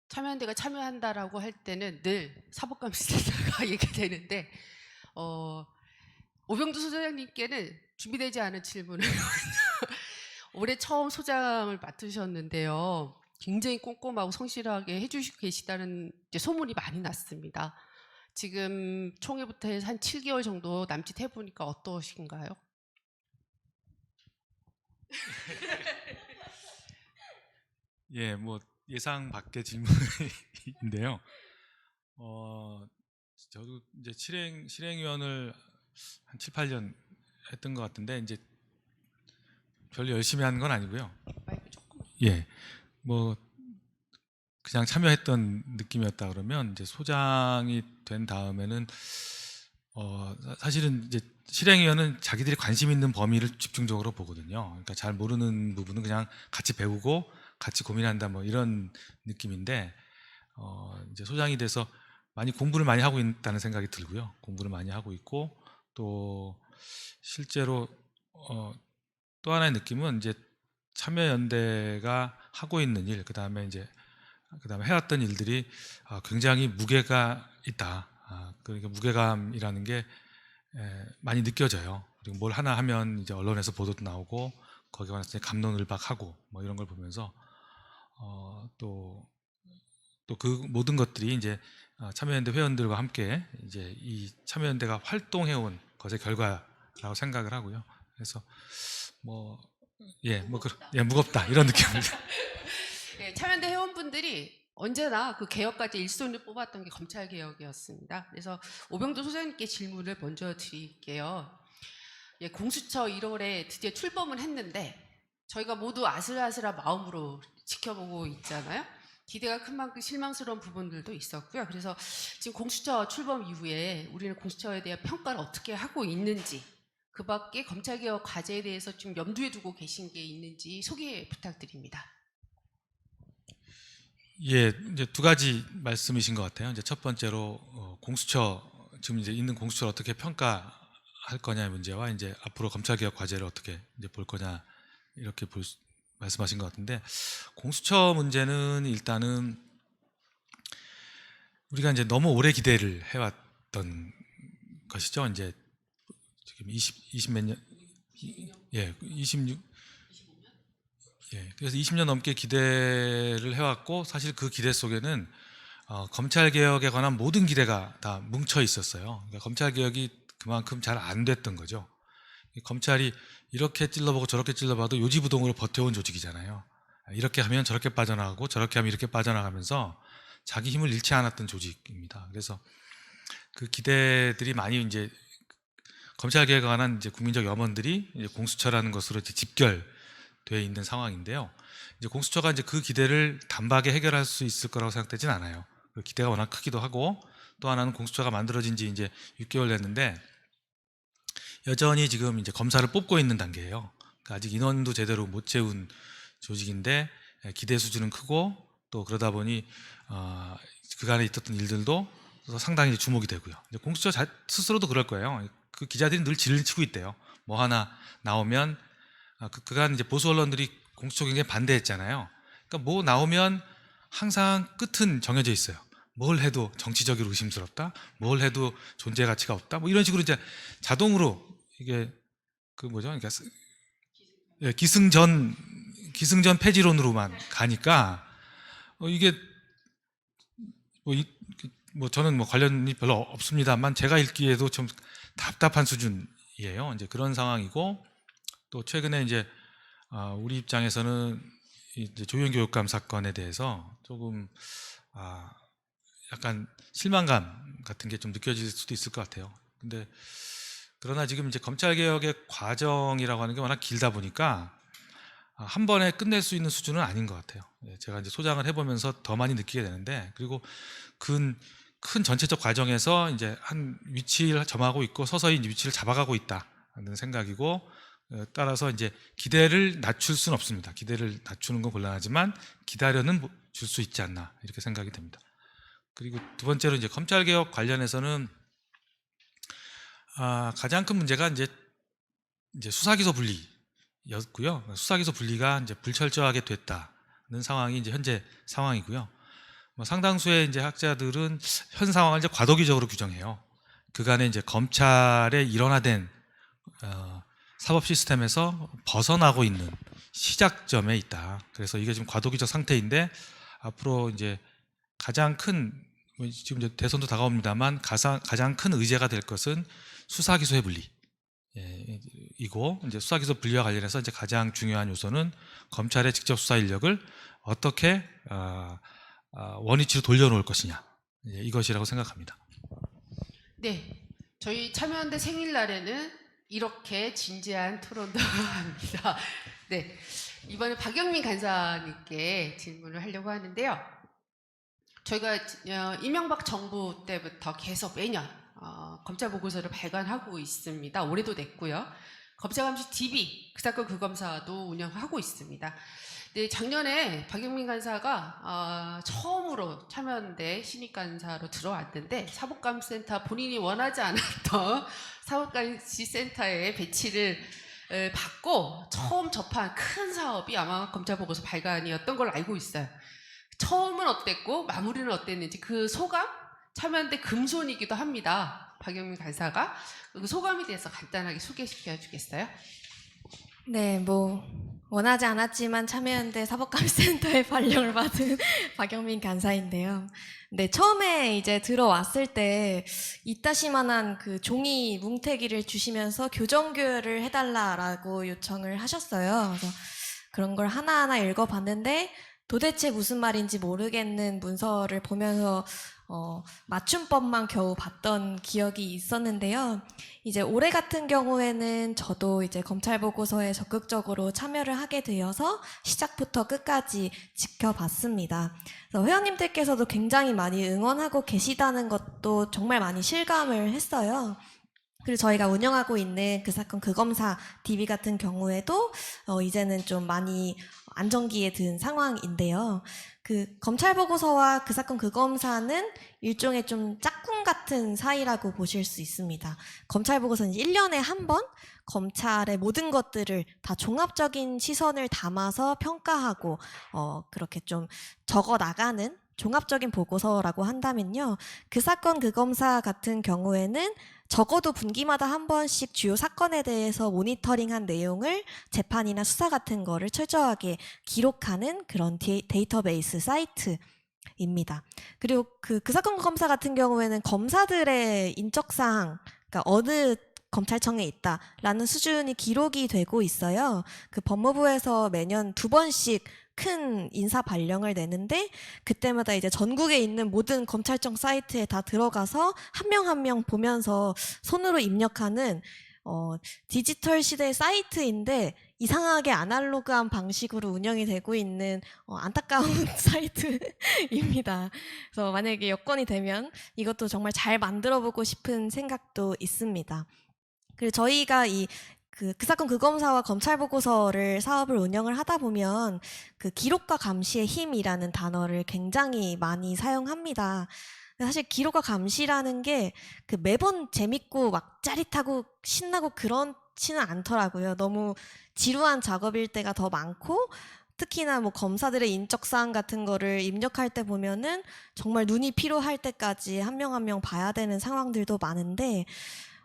참여연대가 참여한다라고 할 때는 늘 사법감센터가 얘기되는데 오병두 소장님께는 준비되지 않은 질문을 올해 처음 소장을 맡으셨는데요. 굉장히 꼼꼼하고 성실하게 해주시고 계시다는 소문이 많이 났습니다. 지금 총회부터 해서 한 7개월 정도 남짓 해보니까 어떠신가요? 뭐 예상 밖의 질문인데요. 저도 이제 실행위원을 한 7, 8년 했던 것 같은데 이제 별로 열심히 하는 건 아니고요. 뭐 그냥 참여했던 느낌이었다 그러면 이제 소장이 된 다음에는 사실은 이제 실행위원은 자기들이 관심 있는 범위를 집중적으로 보거든요. 그러니까 잘 모르는 부분은 그냥 같이 배우고 같이 고민한다 뭐 이런 느낌인데 이제 소장이 돼서 많이 공부를 많이 하고 있다는 생각이 들고요. 공부를 많이 하고 있고 또 실제로 또 하나의 느낌은 이제 참여연대가 하고 있는 일, 그다음에 해왔던 일들이 굉장히 무게가 있다. 그러니까 무게감이라는 게 많이 느껴져요. 그리고 뭘 하나 하면 이제 언론에서 보도도 나오고 거기에 관해서 갑론을박하고 뭐 이런 걸 보면서 또 그 모든 것들이 이제 참여연대 회원들과 함께 이제 이 참여연대가 활동해온 것의 결과라고 생각을 하고요. 그래서 무겁다 이런 느낌입니다. 참여연대 회원분들이 언제나 그 개혁까지 1순위를 뽑았던 게 검찰 개혁이었습니다. 그래서 오병두 소장님께 질문을 먼저 드릴게요. 공수처 1월에 드디어 출범을 했는데 저희가 모두 아슬아슬한 마음으로 지켜보고 있잖아요. 기대가 큰 만큼 실망스러운 부분들도 있었고요. 그래서 지금 공수처 출범 이후에 우리는 공수처에 대한 평가를 어떻게 하고 있는지, 그 밖에 검찰개혁 과제에 대해서 좀 염두에 두고 계신 게 있는지 소개 부탁드립니다. 이제 두 가지 말씀이신 것 같아요. 이제 첫 번째로 공수처 지금 이제 있는 공수처를 어떻게 평가할 거냐의 문제와 이제 앞으로 검찰개혁 과제를 어떻게 이제 볼 거냐 이렇게 말씀하신 것 같은데, 공수처 문제는 일단은 우리가 이제 너무 오래 기대를 해왔던 것이죠. 이제 지금 20몇 년, 26, 그래서 20년 넘게 기대를 해왔고 사실 그 기대 속에는 검찰 개혁에 관한 모든 기대가 다 뭉쳐 있었어요. 그러니까 검찰 개혁이 그만큼 잘 안 됐던 거죠. 검찰이 이렇게 찔러보고 저렇게 찔러봐도 요지부동으로 버텨온 조직이잖아요. 이렇게 하면 저렇게 빠져나가고 저렇게 하면 이렇게 빠져나가면서 자기 힘을 잃지 않았던 조직입니다. 그래서 그 기대들이 많이 이제 검찰 개혁에 관한 이제 국민적 염원들이 이제 공수처라는 것으로 이제 집결되어 있는 상황인데요. 이제 공수처가 이제 그 기대를 단박에 해결할 수 있을 거라고 생각되진 않아요. 그 기대가 워낙 크기도 하고, 또 하나는 공수처가 만들어진 지 이제 6개월 됐는데 여전히 지금 이제 검사를 뽑고 있는 단계예요. 그러니까 아직 인원도 제대로 못 채운 조직인데 기대 수준은 크고, 또 그러다 보니 그간에 있었던 일들도 상당히 주목이 되고요. 이제 공수처 스스로도 그럴 거예요. 그 기자들이 늘 진을 치고 있대요. 뭐 하나 나오면 그간 이제 보수 언론들이 공수처 굉장히 반대했잖아요. 그러니까 뭐 나오면 항상 끝은 정해져 있어요. 뭘 해도 정치적으로 의심스럽다, 뭘 해도 존재 가치가 없다, 뭐 이런 식으로 이제 자동으로 이게 그 뭐죠? 그러니까 기승전 폐지론으로만 가니까 이게 뭐 저는 뭐 관련이 별로 없습니다만 제가 읽기에도 좀 답답한 수준이에요. 이제 그런 상황이고, 또 최근에 이제 우리 입장에서는 이제 조현교육감 사건에 대해서 조금 약간 실망감 같은 게 좀 느껴질 수도 있을 것 같아요. 근데 그러나 지금 이제 검찰 개혁의 과정이라고 하는 게 워낙 길다 보니까 한 번에 끝낼 수 있는 수준은 아닌 것 같아요. 제가 이제 소장을 해보면서 더 많이 느끼게 되는데, 그리고 큰 전체적 과정에서 이제 한 위치를 점하고 있고 서서히 위치를 잡아가고 있다는 생각이고, 따라서 이제 기대를 낮출 수는 없습니다. 기대를 낮추는 건 곤란하지만 기다려는 줄 수 있지 않나, 이렇게 생각이 됩니다. 그리고 두 번째로 이제 검찰 개혁 관련해서는 가장 큰 문제가 이제 수사기소 분리였고요. 수사기소 분리가 이제 불철저하게 됐다는 상황이 이제 현재 상황이고요. 뭐 상당수의 이제 학자들은 현 상황을 이제 과도기적으로 규정해요. 그간에 이제 검찰의 일원화된 사법 시스템에서 벗어나고 있는 시작점에 있다. 그래서 이게 지금 과도기적 상태인데, 앞으로 이제 가장 큰, 지금 이제 대선도 다가옵니다만 가장 큰 의제가 될 것은 수사기소의 분리. 이고, 이제 수사기소 분리와 관련해서 이제 가장 중요한 요소는 검찰의 직접 수사 인력을 어떻게 원위치로 돌려놓을 것이냐, 이것이라고 생각합니다. 네, 저희 참여연대 생일날에는 이렇게 진지한 토론도 합니다. 네, 이번에 박영민 간사님께 질문을 하려고 하는데요. 저희가 이명박 정부 때부터 계속 매년 검찰 보고서를 발간하고 있습니다. 올해도 냈고요. 검찰감시 TV, 그 사건 그 검사도 운영하고 있습니다. 네, 작년에 박영민 간사가 처음으로 참여연대 신입간사로 들어왔는데, 사법감시센터 본인이 원하지 않았던 사법감시센터에 배치를 받고 처음 접한 큰 사업이 아마 검찰보고서 발간이었던 걸로 알고 있어요. 처음은 어땠고 마무리는 어땠는지 그 소감, 참여연대 금손이기도 합니다. 박영민 간사가 그 소감에 대해서 간단하게 소개시켜 주겠어요? 네, 뭐 원하지 않았지만 참여연대 사법감시센터에 발령을 받은 박영민 간사인데요. 네, 처음에 이제 들어왔을 때 이따시만한 그 종이 뭉태기를 주시면서 교정교열을 해달라라고 요청을 하셨어요. 그래서 그런 걸 하나하나 읽어봤는데 도대체 무슨 말인지 모르겠는 문서를 보면서 맞춤법만 겨우 봤던 기억이 있었는데요. 이제 올해 같은 경우에는 저도 이제 검찰 보고서에 적극적으로 참여를 하게 되어서 시작부터 끝까지 지켜봤습니다. 그래서 회원님들께서도 굉장히 많이 응원하고 계시다는 것도 정말 많이 실감을 했어요. 그리고 저희가 운영하고 있는 그 사건 그 검사 DB 같은 경우에도 이제는 좀 많이 안정기에 든 상황인데요. 그 검찰 보고서와 그 사건 그 검사는 일종의 좀 짝꿍 같은 사이라고 보실 수 있습니다. 검찰 보고서는 1년에 한 번 검찰의 모든 것들을 다 종합적인 시선을 담아서 평가하고 그렇게 좀 적어 나가는 종합적인 보고서라고 한다면요. 그 사건 그 검사 같은 경우에는 적어도 분기마다 한 번씩 주요 사건에 대해서 모니터링한 내용을 재판이나 수사 같은 거를 철저하게 기록하는 그런 데이터베이스 사이트 입니다. 그리고 그 사건 검사 같은 경우에는 검사들의 인적사항, 그러니까 어느 검찰청에 있다라는 수준이 기록이 되고 있어요. 그 법무부에서 매년 2번씩 큰 인사 발령을 내는데 그때마다 이제 전국에 있는 모든 검찰청 사이트에 다 들어가서 한 명 한 명 보면서 손으로 입력하는 디지털 시대의 사이트인데 이상하게 아날로그한 방식으로 운영이 되고 있는 안타까운 사이트입니다. 그래서 만약에 여건이 되면 이것도 정말 잘 만들어보고 싶은 생각도 있습니다. 그리고 저희가 그 사건 그 검사와 검찰 보고서를 사업을 운영을 하다 보면 그 기록과 감시의 힘이라는 단어를 굉장히 많이 사용합니다. 사실 기록과 감시라는 게 그 매번 재밌고 막 짜릿하고 신나고 그렇지는 않더라고요. 너무 지루한 작업일 때가 더 많고 특히나 뭐 검사들의 인적사항 같은 거를 입력할 때 보면은 정말 눈이 피로할 때까지 한 명 한 명 봐야 되는 상황들도 많은데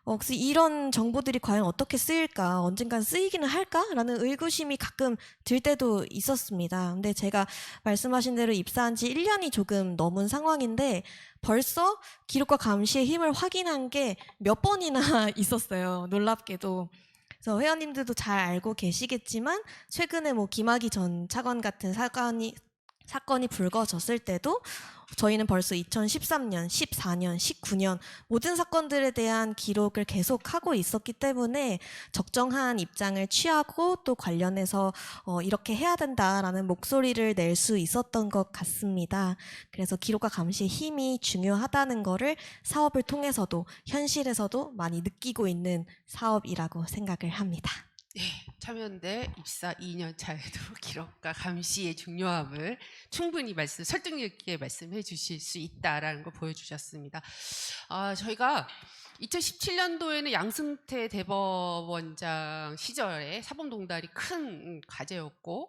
혹시 이런 정보들이 과연 어떻게 쓰일까, 언젠간 쓰이기는 할까라는 의구심이 가끔 들 때도 있었습니다. 근데 제가 말씀하신 대로 입사한 지 1년이 조금 넘은 상황인데 벌써 기록과 감시의 힘을 확인한 게 몇 번이나 있었어요. 놀랍게도. 그래서 회원님들도 잘 알고 계시겠지만 최근에 뭐 김학의 전 차관 같은 사건이 불거졌을 때도 저희는 벌써 2013년, 14년, 19년 모든 사건들에 대한 기록을 계속하고 있었기 때문에 적정한 입장을 취하고 또 관련해서 이렇게 해야 된다라는 목소리를 낼 수 있었던 것 같습니다. 그래서 기록과 감시의 힘이 중요하다는 거를 사업을 통해서도 현실에서도 많이 느끼고 있는 사업이라고 생각을 합니다. 네, 참여연대 입사 2년 차에도 기록과 감시의 중요함을 충분히 설득력 있게 말씀해 주실 수 있다라는 걸 보여주셨습니다. 저희가 2017년도에는 양승태 대법원장 시절에 사법농단이 큰 과제였고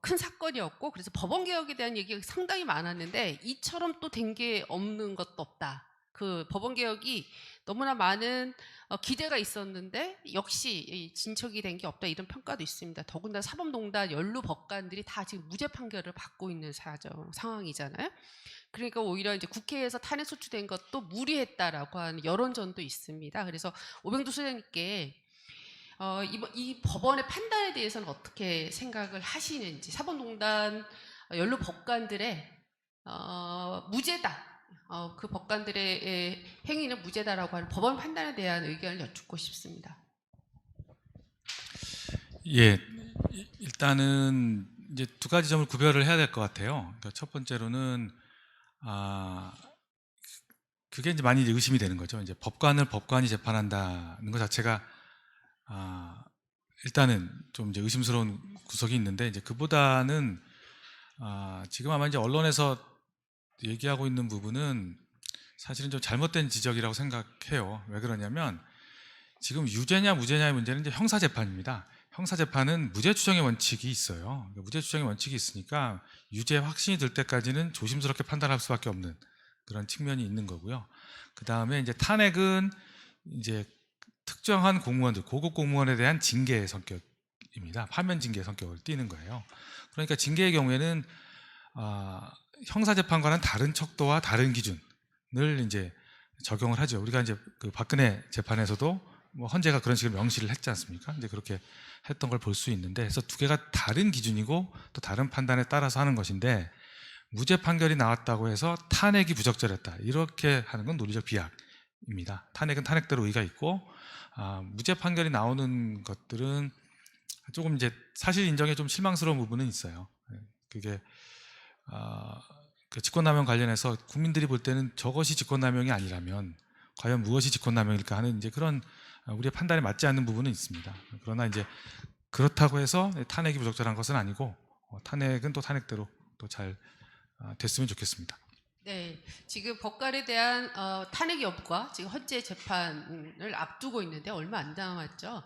큰 사건이었고 그래서 법원 개혁에 대한 얘기가 상당히 많았는데 이처럼 또 된 게 없는 것도 없다. 그 법원 개혁이 너무나 많은 기대가 있었는데 역시 진척이 된 게 없다 이런 평가도 있습니다. 더군다나 사법농단 연루 법관들이 다 지금 무죄 판결을 받고 있는 상황이잖아요. 그러니까 오히려 이제 국회에서 탄핵 소추된 것도 무리했다라고 하는 여론전도 있습니다. 그래서 오병두 소장님께 이 법원의 판단에 대해서는 어떻게 생각을 하시는지, 사법농단 연루 법관들의 무죄다. 그 법관들의 행위는 무죄다라고 하는 법원 판단에 대한 의견을 여쭙고 싶습니다. 예, 일단은 이제 두 가지 점을 구별을 해야 될 것 같아요. 그러니까 첫 번째로는 그게 이제 많이 의심이 되는 거죠. 이제 법관을 법관이 재판한다는 것 자체가 일단은 좀 이제 의심스러운 구석이 있는데 이제 그보다는 지금 아마 이제 언론에서 얘기하고 있는 부분은 사실은 좀 잘못된 지적이라고 생각해요. 왜 그러냐면 지금 유죄냐 무죄냐의 문제는 이제 형사재판입니다. 형사재판은 무죄 추정의 원칙이 있어요. 그러니까 무죄 추정의 원칙이 있으니까 유죄 확신이 들 때까지는 조심스럽게 판단할 수밖에 없는 그런 측면이 있는 거고요. 그 다음에 이제 탄핵은 이제 특정한 공무원들, 고급 공무원에 대한 징계의 성격입니다. 파면 징계의 성격을 띠는 거예요. 그러니까 징계의 경우에는 형사재판과는 다른 척도와 다른 기준을 이제 적용을 하죠. 우리가 이제 그 박근혜 재판에서도 뭐 헌재가 그런 식으로 명시를 했지 않습니까? 이제 그렇게 했던 걸 볼 수 있는데, 그래서 두 개가 다른 기준이고 또 다른 판단에 따라서 하는 것인데, 무죄 판결이 나왔다고 해서 탄핵이 부적절했다 이렇게 하는 건 논리적 비약입니다. 탄핵은 탄핵대로 의의가 있고, 무죄 판결이 나오는 것들은 조금 이제 사실 인정에 좀 실망스러운 부분은 있어요. 그게 그 직권남용 관련해서 국민들이 볼 때는 저것이 직권남용이 아니라면 과연 무엇이 직권남용일까 하는 이제 그런 우리의 판단에 맞지 않는 부분은 있습니다. 그러나 이제 그렇다고 해서 탄핵이 부적절한 것은 아니고 탄핵은 또 탄핵대로 또 잘 됐으면 좋겠습니다. 네, 지금 법관에 대한 탄핵 여부가 지금 헌재 재판을 앞두고 있는데 얼마 안 남았죠.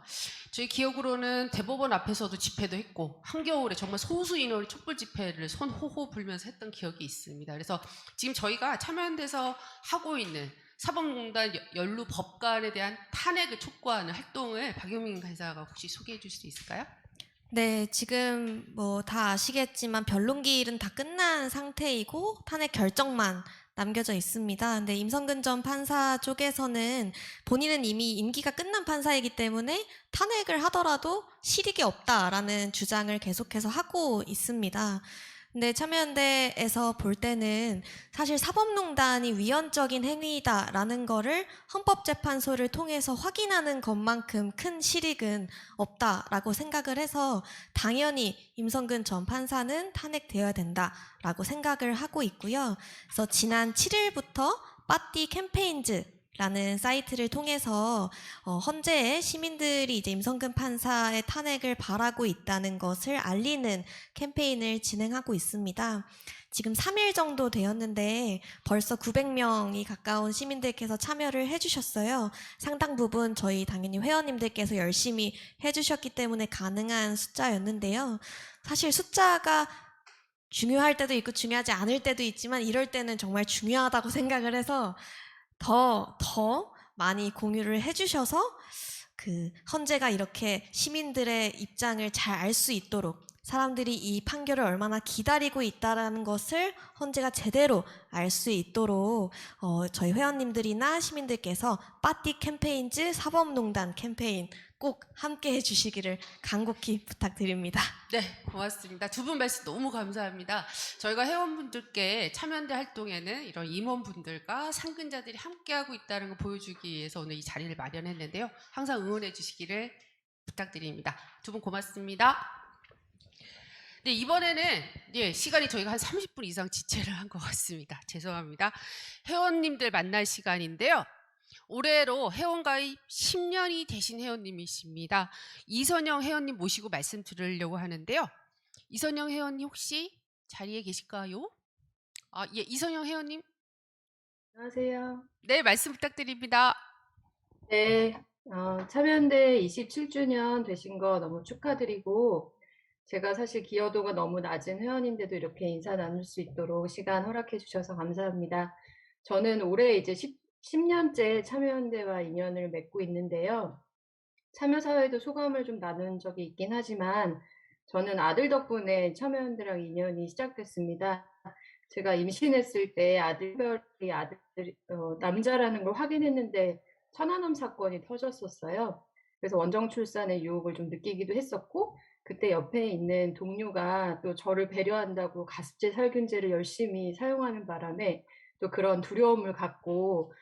저희 기억으로는 대법원 앞에서도 집회도 했고 한겨울에 정말 소수 인원의 촛불 집회를 손호호 불면서 했던 기억이 있습니다. 그래서 지금 저희가 참여연대에서 하고 있는 사법농단 연루 법관에 대한 탄핵을 촉구하는 활동을 박영민 간사가 혹시 소개해 줄 수 있을까요? 네, 지금 뭐 다 아시겠지만 변론기일은 다 끝난 상태이고 탄핵 결정만 남겨져 있습니다. 근데 임성근 전 판사 쪽에서는 본인은 이미 임기가 끝난 판사이기 때문에 탄핵을 하더라도 실익이 없다라는 주장을 계속해서 하고 있습니다. 근데 참여연대에서 볼 때는 사실 사법농단이 위헌적인 행위다라는 거를 헌법재판소를 통해서 확인하는 것만큼 큰 실익은 없다라고 생각을 해서 당연히 임성근 전 판사는 탄핵되어야 된다라고 생각을 하고 있고요. 그래서 지난 7일부터 빠띠 캠페인즈라는 사이트를 통해서 헌재에 시민들이 이제 임성근 판사의 탄핵을 바라고 있다는 것을 알리는 캠페인을 진행하고 있습니다. 지금 3일 정도 되었는데 벌써 900명이 가까운 시민들께서 참여를 해주셨어요. 상당 부분 저희 당연히 회원님들께서 열심히 해주셨기 때문에 가능한 숫자였는데요. 사실 숫자가 중요할 때도 있고 중요하지 않을 때도 있지만 이럴 때는 정말 중요하다고 생각을 해서 더 많이 공유를 해주셔서 그 헌재가 이렇게 시민들의 입장을 잘 알 수 있도록 사람들이 이 판결을 얼마나 기다리고 있다라는 것을 헌재가 제대로 알 수 있도록 저희 회원님들이나 시민들께서 빠띠 캠페인즈 사법농단 캠페인 꼭 함께 해주시기를 간곡히 부탁드립니다. 네, 고맙습니다. 두 분 말씀 너무 감사합니다. 저희가 회원분들께 참여연대 활동에는 이런 임원분들과 상근자들이 함께하고 있다는 걸 보여주기 위해서 오늘 이 자리를 마련했는데요. 항상 응원해 주시기를 부탁드립니다. 두 분 고맙습니다. 네, 이번에는 시간이 저희가 한 30분 이상 지체를 한 것 같습니다. 죄송합니다. 회원님들 만날 시간인데요. 올해로 회원가입 10년이 되신 회원님이십니다. 이선영 회원님 모시고 말씀 드리려고 하는데요. 이선영 회원님 혹시 자리에 계실까요? 예, 이선영 회원님. 안녕하세요. 네, 말씀 부탁드립니다. 네, 참여연대 27주년 되신 거 너무 축하드리고, 제가 사실 기여도가 너무 낮은 회원인데도 이렇게 인사 나눌 수 있도록 시간 허락해 주셔서 감사합니다. 저는 올해 이제 10년째 참여연대와 인연을 맺고 있는데요. 참여사회도 소감을 좀 나눈 적이 있긴 하지만 저는 아들 덕분에 참여연대랑 인연이 시작됐습니다. 제가 임신했을 때 아들별이 남자라는 걸 확인했는데 천안함 사건이 터졌었어요. 그래서 원정 출산의 유혹을 좀 느끼기도 했었고, 그때 옆에 있는 동료가 또 저를 배려한다고 가습제 살균제를 열심히 사용하는 바람에 또 그런 두려움을 갖고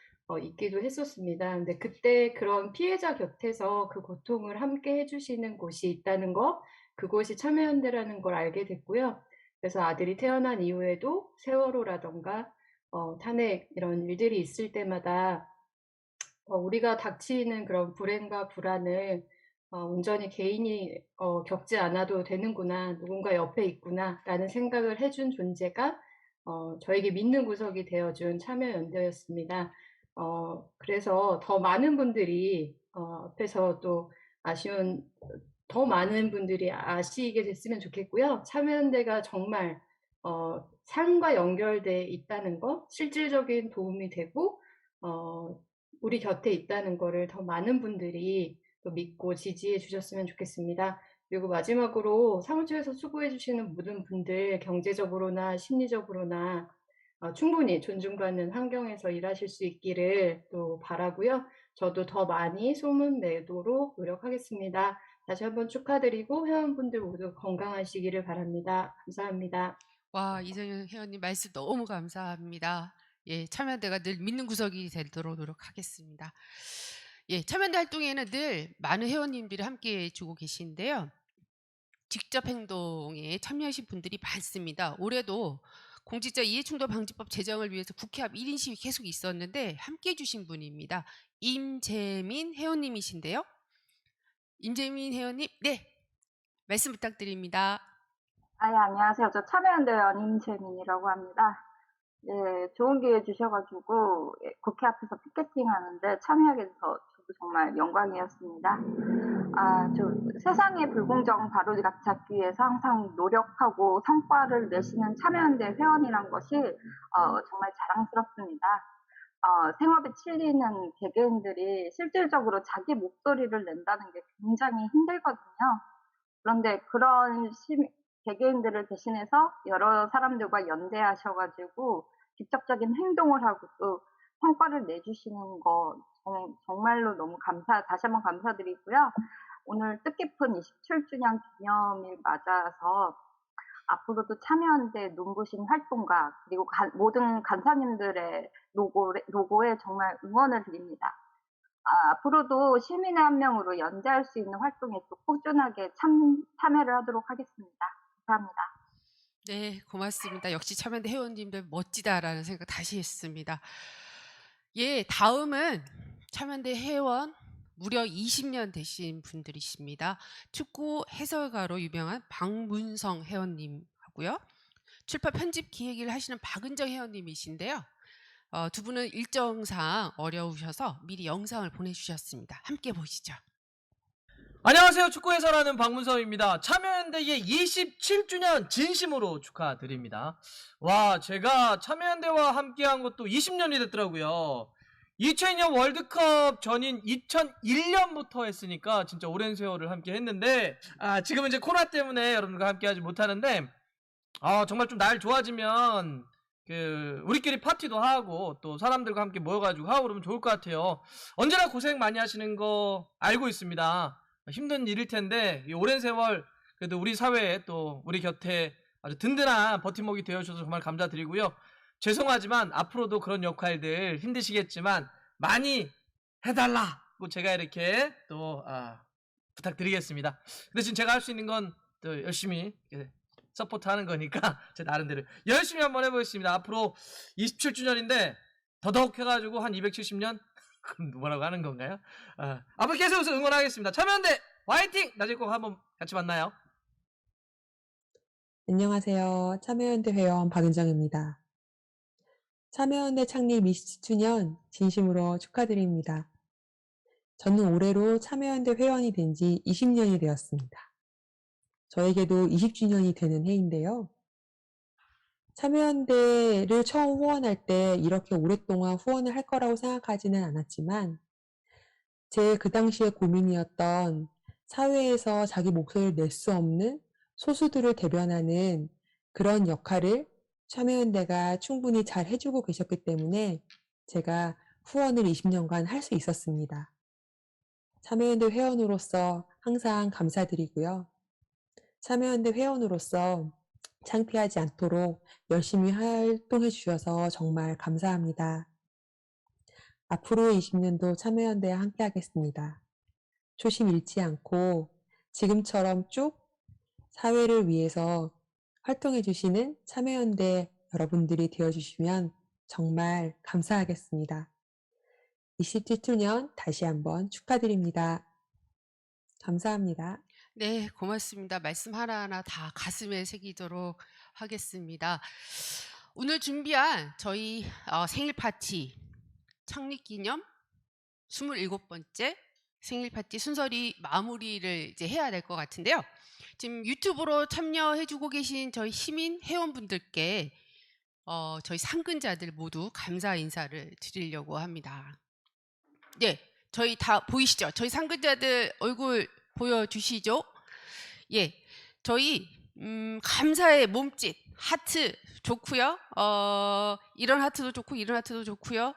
있기도 했었습니다. 근데 그때 그런 피해자 곁에서 그 고통을 함께 해주시는 곳이 있다는 거, 그곳이 참여연대라는 걸 알게 됐고요. 그래서 아들이 태어난 이후에도 세월호라던가 탄핵 이런 일들이 있을 때마다 우리가 닥치는 그런 불행과 불안을 온전히 개인이 겪지 않아도 되는구나, 누군가 옆에 있구나 라는 생각을 해준 존재가 저에게 믿는 구석이 되어준 참여연대였습니다. 그래서 더 많은 분들이 앞에서 또 더 많은 분들이 아시게 됐으면 좋겠고요. 참여연대가 정말 삶과 연결돼 있다는 거, 실질적인 도움이 되고 우리 곁에 있다는 거를 더 많은 분들이 또 믿고 지지해 주셨으면 좋겠습니다. 그리고 마지막으로 사무처에서 수고해 주시는 모든 분들 경제적으로나 심리적으로나 충분히 존중받는 환경에서 일하실 수 있기를 또 바라고요. 저도 더 많이 소문 내도록 노력하겠습니다. 다시 한번 축하드리고 회원분들 모두 건강하시기를 바랍니다. 감사합니다. 와, 이선영 회원님 말씀 너무 감사합니다. 예, 참여연대가 늘 믿는 구석이 되도록 노력하겠습니다. 예, 참여연대 활동에는 늘 많은 회원님들이 함께 해주고 계신데요. 직접 행동에 참여하신 분들이 많습니다. 올해도 공직자 이해충돌 방지법 제정을 위해서 국회 앞 1인 시위 계속 있었는데 함께 해주신 분입니다. 임재민 회원님이신데요. 임재민 회원님, 네, 말씀 부탁드립니다. 안녕하세요. 저 참여연대 회원 임재민이라고 합니다. 네, 좋은 기회 주셔가지고 국회 앞에서 피켓팅 하는데 참여하게 돼서 저도 정말 영광이었습니다. 세상의 불공정 바로잡기 위해서 항상 노력하고 성과를 내시는 참여연대 회원이란 것이 정말 자랑스럽습니다. 생업에 치이는 개개인들이 실질적으로 자기 목소리를 낸다는 게 굉장히 힘들거든요. 그런데 그런 개개인들을 대신해서 여러 사람들과 연대하셔가지고 직접적인 행동을 하고 또 성과를 내주시는 거 정말로 너무 다시 한번 감사드리고요. 오늘 뜻깊은 27주년 기념일 맞아서 앞으로도 참여연대 눈부신 활동가 그리고 모든 간사님들의 노고에 정말 응원을 드립니다. 앞으로도 시민의 한 명으로 연대할 수 있는 활동에 또 꾸준하게 참여를 하도록 하겠습니다. 감사합니다. 네, 고맙습니다. 역시 참여연대 회원님들 멋지다라는 생각 다시 했습니다. 예, 다음은 참여연대 회원 무려 20년 되신 분들이십니다. 축구 해설가로 유명한 박문성 회원님하고요. 출판 편집 기획을 하시는 박은정 회원님이신데요. 두 분은 일정상 어려우셔서 미리 영상을 보내주셨습니다. 함께 보시죠. 안녕하세요. 축구 해설하는 박문성입니다. 참여연대의 27주년 진심으로 축하드립니다. 와, 제가 참여연대와 함께한 것도 20년이 됐더라고요. 2002년 월드컵 전인 2001년부터 했으니까 진짜 오랜 세월을 함께 했는데 지금은 이제 코로나 때문에 여러분들과 함께 하지 못하는데 정말 좀 날 좋아지면 우리끼리 파티도 하고 또 사람들과 함께 모여가지고 하고 그러면 좋을 것 같아요. 언제나 고생 많이 하시는 거 알고 있습니다. 힘든 일일 텐데 이 오랜 세월 그래도 우리 사회에 또 우리 곁에 아주 든든한 버팀목이 되어주셔서 정말 감사드리고요. 죄송하지만 앞으로도 그런 역할들 힘드시겠지만 많이 해달라고 제가 이렇게 또 부탁드리겠습니다. 근데 지금 제가 할 수 있는 건 또 열심히 서포트하는 거니까 제 나름대로 열심히 한번 해보겠습니다. 앞으로 27주년인데 더더욱 해가지고 한 270년? 그럼 뭐라고 하는 건가요? 앞으로 계속해서 응원하겠습니다. 참여연대 화이팅! 나중에 꼭 한번 같이 만나요. 안녕하세요. 참여연대 회원 박은정입니다. 참여연대 창립 20주년 진심으로 축하드립니다. 저는 올해로 참여연대 회원이 된 지 20년이 되었습니다. 저에게도 20주년이 되는 해인데요. 참여연대를 처음 후원할 때 이렇게 오랫동안 후원을 할 거라고 생각하지는 않았지만 제 그 당시의 고민이었던 사회에서 자기 목소리를 낼 수 없는 소수들을 대변하는 그런 역할을 참여연대가 충분히 잘 해주고 계셨기 때문에 제가 후원을 20년간 할 수 있었습니다. 참여연대 회원으로서 항상 감사드리고요. 참여연대 회원으로서 창피하지 않도록 열심히 활동해 주셔서 정말 감사합니다. 앞으로 20년도 참여연대에 함께 하겠습니다. 초심 잃지 않고 지금처럼 쭉 사회를 위해서 활동해 주시는 참여연대 여러분들이 되어주시면 정말 감사하겠습니다. 27주년 다시 한번 축하드립니다. 감사합니다. 네, 고맙습니다. 말씀 하나하나 다 가슴에 새기도록 하겠습니다. 오늘 준비한 저희 생일 파티 창립기념 27번째 생일 파티 순서리 마무리를 이제 해야 될 것 같은데요. 지금 유튜브로 참여해주고 계신 저희 시민 회원분들께 저희 상근자들 모두 감사 인사를 드리려고 합니다. 네, 저희 다 보이시죠? 저희 상근자들 얼굴 보여주시죠? 예, 저희 감사의 몸짓 하트 좋고요. 이런 하트도 좋고 이런 하트도 좋고요.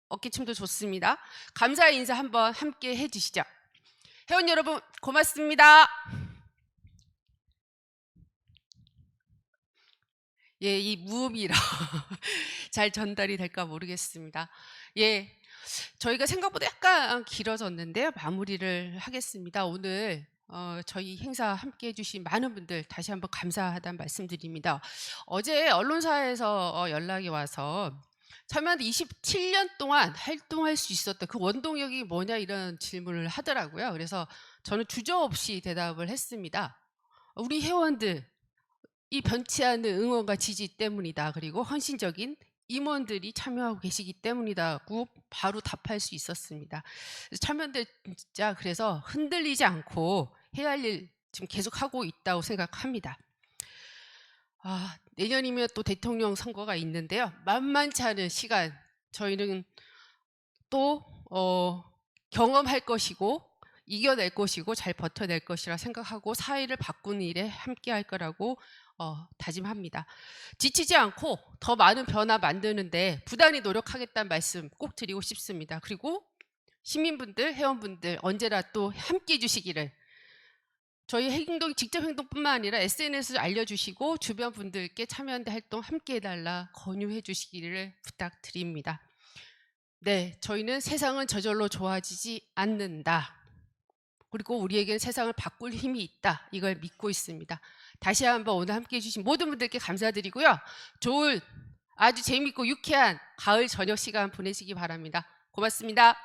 어깨춤도 좋습니다. 감사의 인사 한번 함께 해주시죠. 회원 여러분 고맙습니다. 예, 이 무음이라 잘 전달이 될까 모르겠습니다. 예, 저희가 생각보다 약간 길어졌는데요. 마무리를 하겠습니다. 오늘 저희 행사 함께 해주신 많은 분들 다시 한번 감사하다는 말씀드립니다. 어제 언론사에서 연락이 와서 참여연대 27년 동안 활동할 수 있었던 그 원동력이 뭐냐 이런 질문을 하더라고요. 그래서 저는 주저없이 대답을 했습니다. 우리 회원들 이 변치 않는 응원과 지지 때문이다. 그리고 헌신적인 임원들이 참여하고 계시기 때문이다고 바로 답할 수 있었습니다. 참여연대 진짜 그래서 흔들리지 않고 해야 할 일 지금 계속하고 있다고 생각합니다. 내년이면 또 대통령 선거가 있는데요. 만만치 않은 시간 저희는 또 경험할 것이고 이겨낼 것이고 잘 버텨낼 것이라 생각하고 사회를 바꾸는 일에 함께할 거라고 다짐합니다. 지치지 않고 더 많은 변화 만드는데 부단히 노력하겠다는 말씀 꼭 드리고 싶습니다. 그리고 시민분들, 회원분들 언제나 또 함께해 주시기를, 저희 행동, 직접 행동뿐만 아니라 SNS를 알려주시고 주변 분들께 참여연대 활동 함께해달라 권유해 주시기를 부탁드립니다. 네, 저희는 세상은 저절로 좋아지지 않는다. 그리고 우리에게는 세상을 바꿀 힘이 있다. 이걸 믿고 있습니다. 다시 한번 오늘 함께해 주신 모든 분들께 감사드리고요. 좋은 아주 재미있고 유쾌한 가을 저녁 시간 보내시기 바랍니다. 고맙습니다.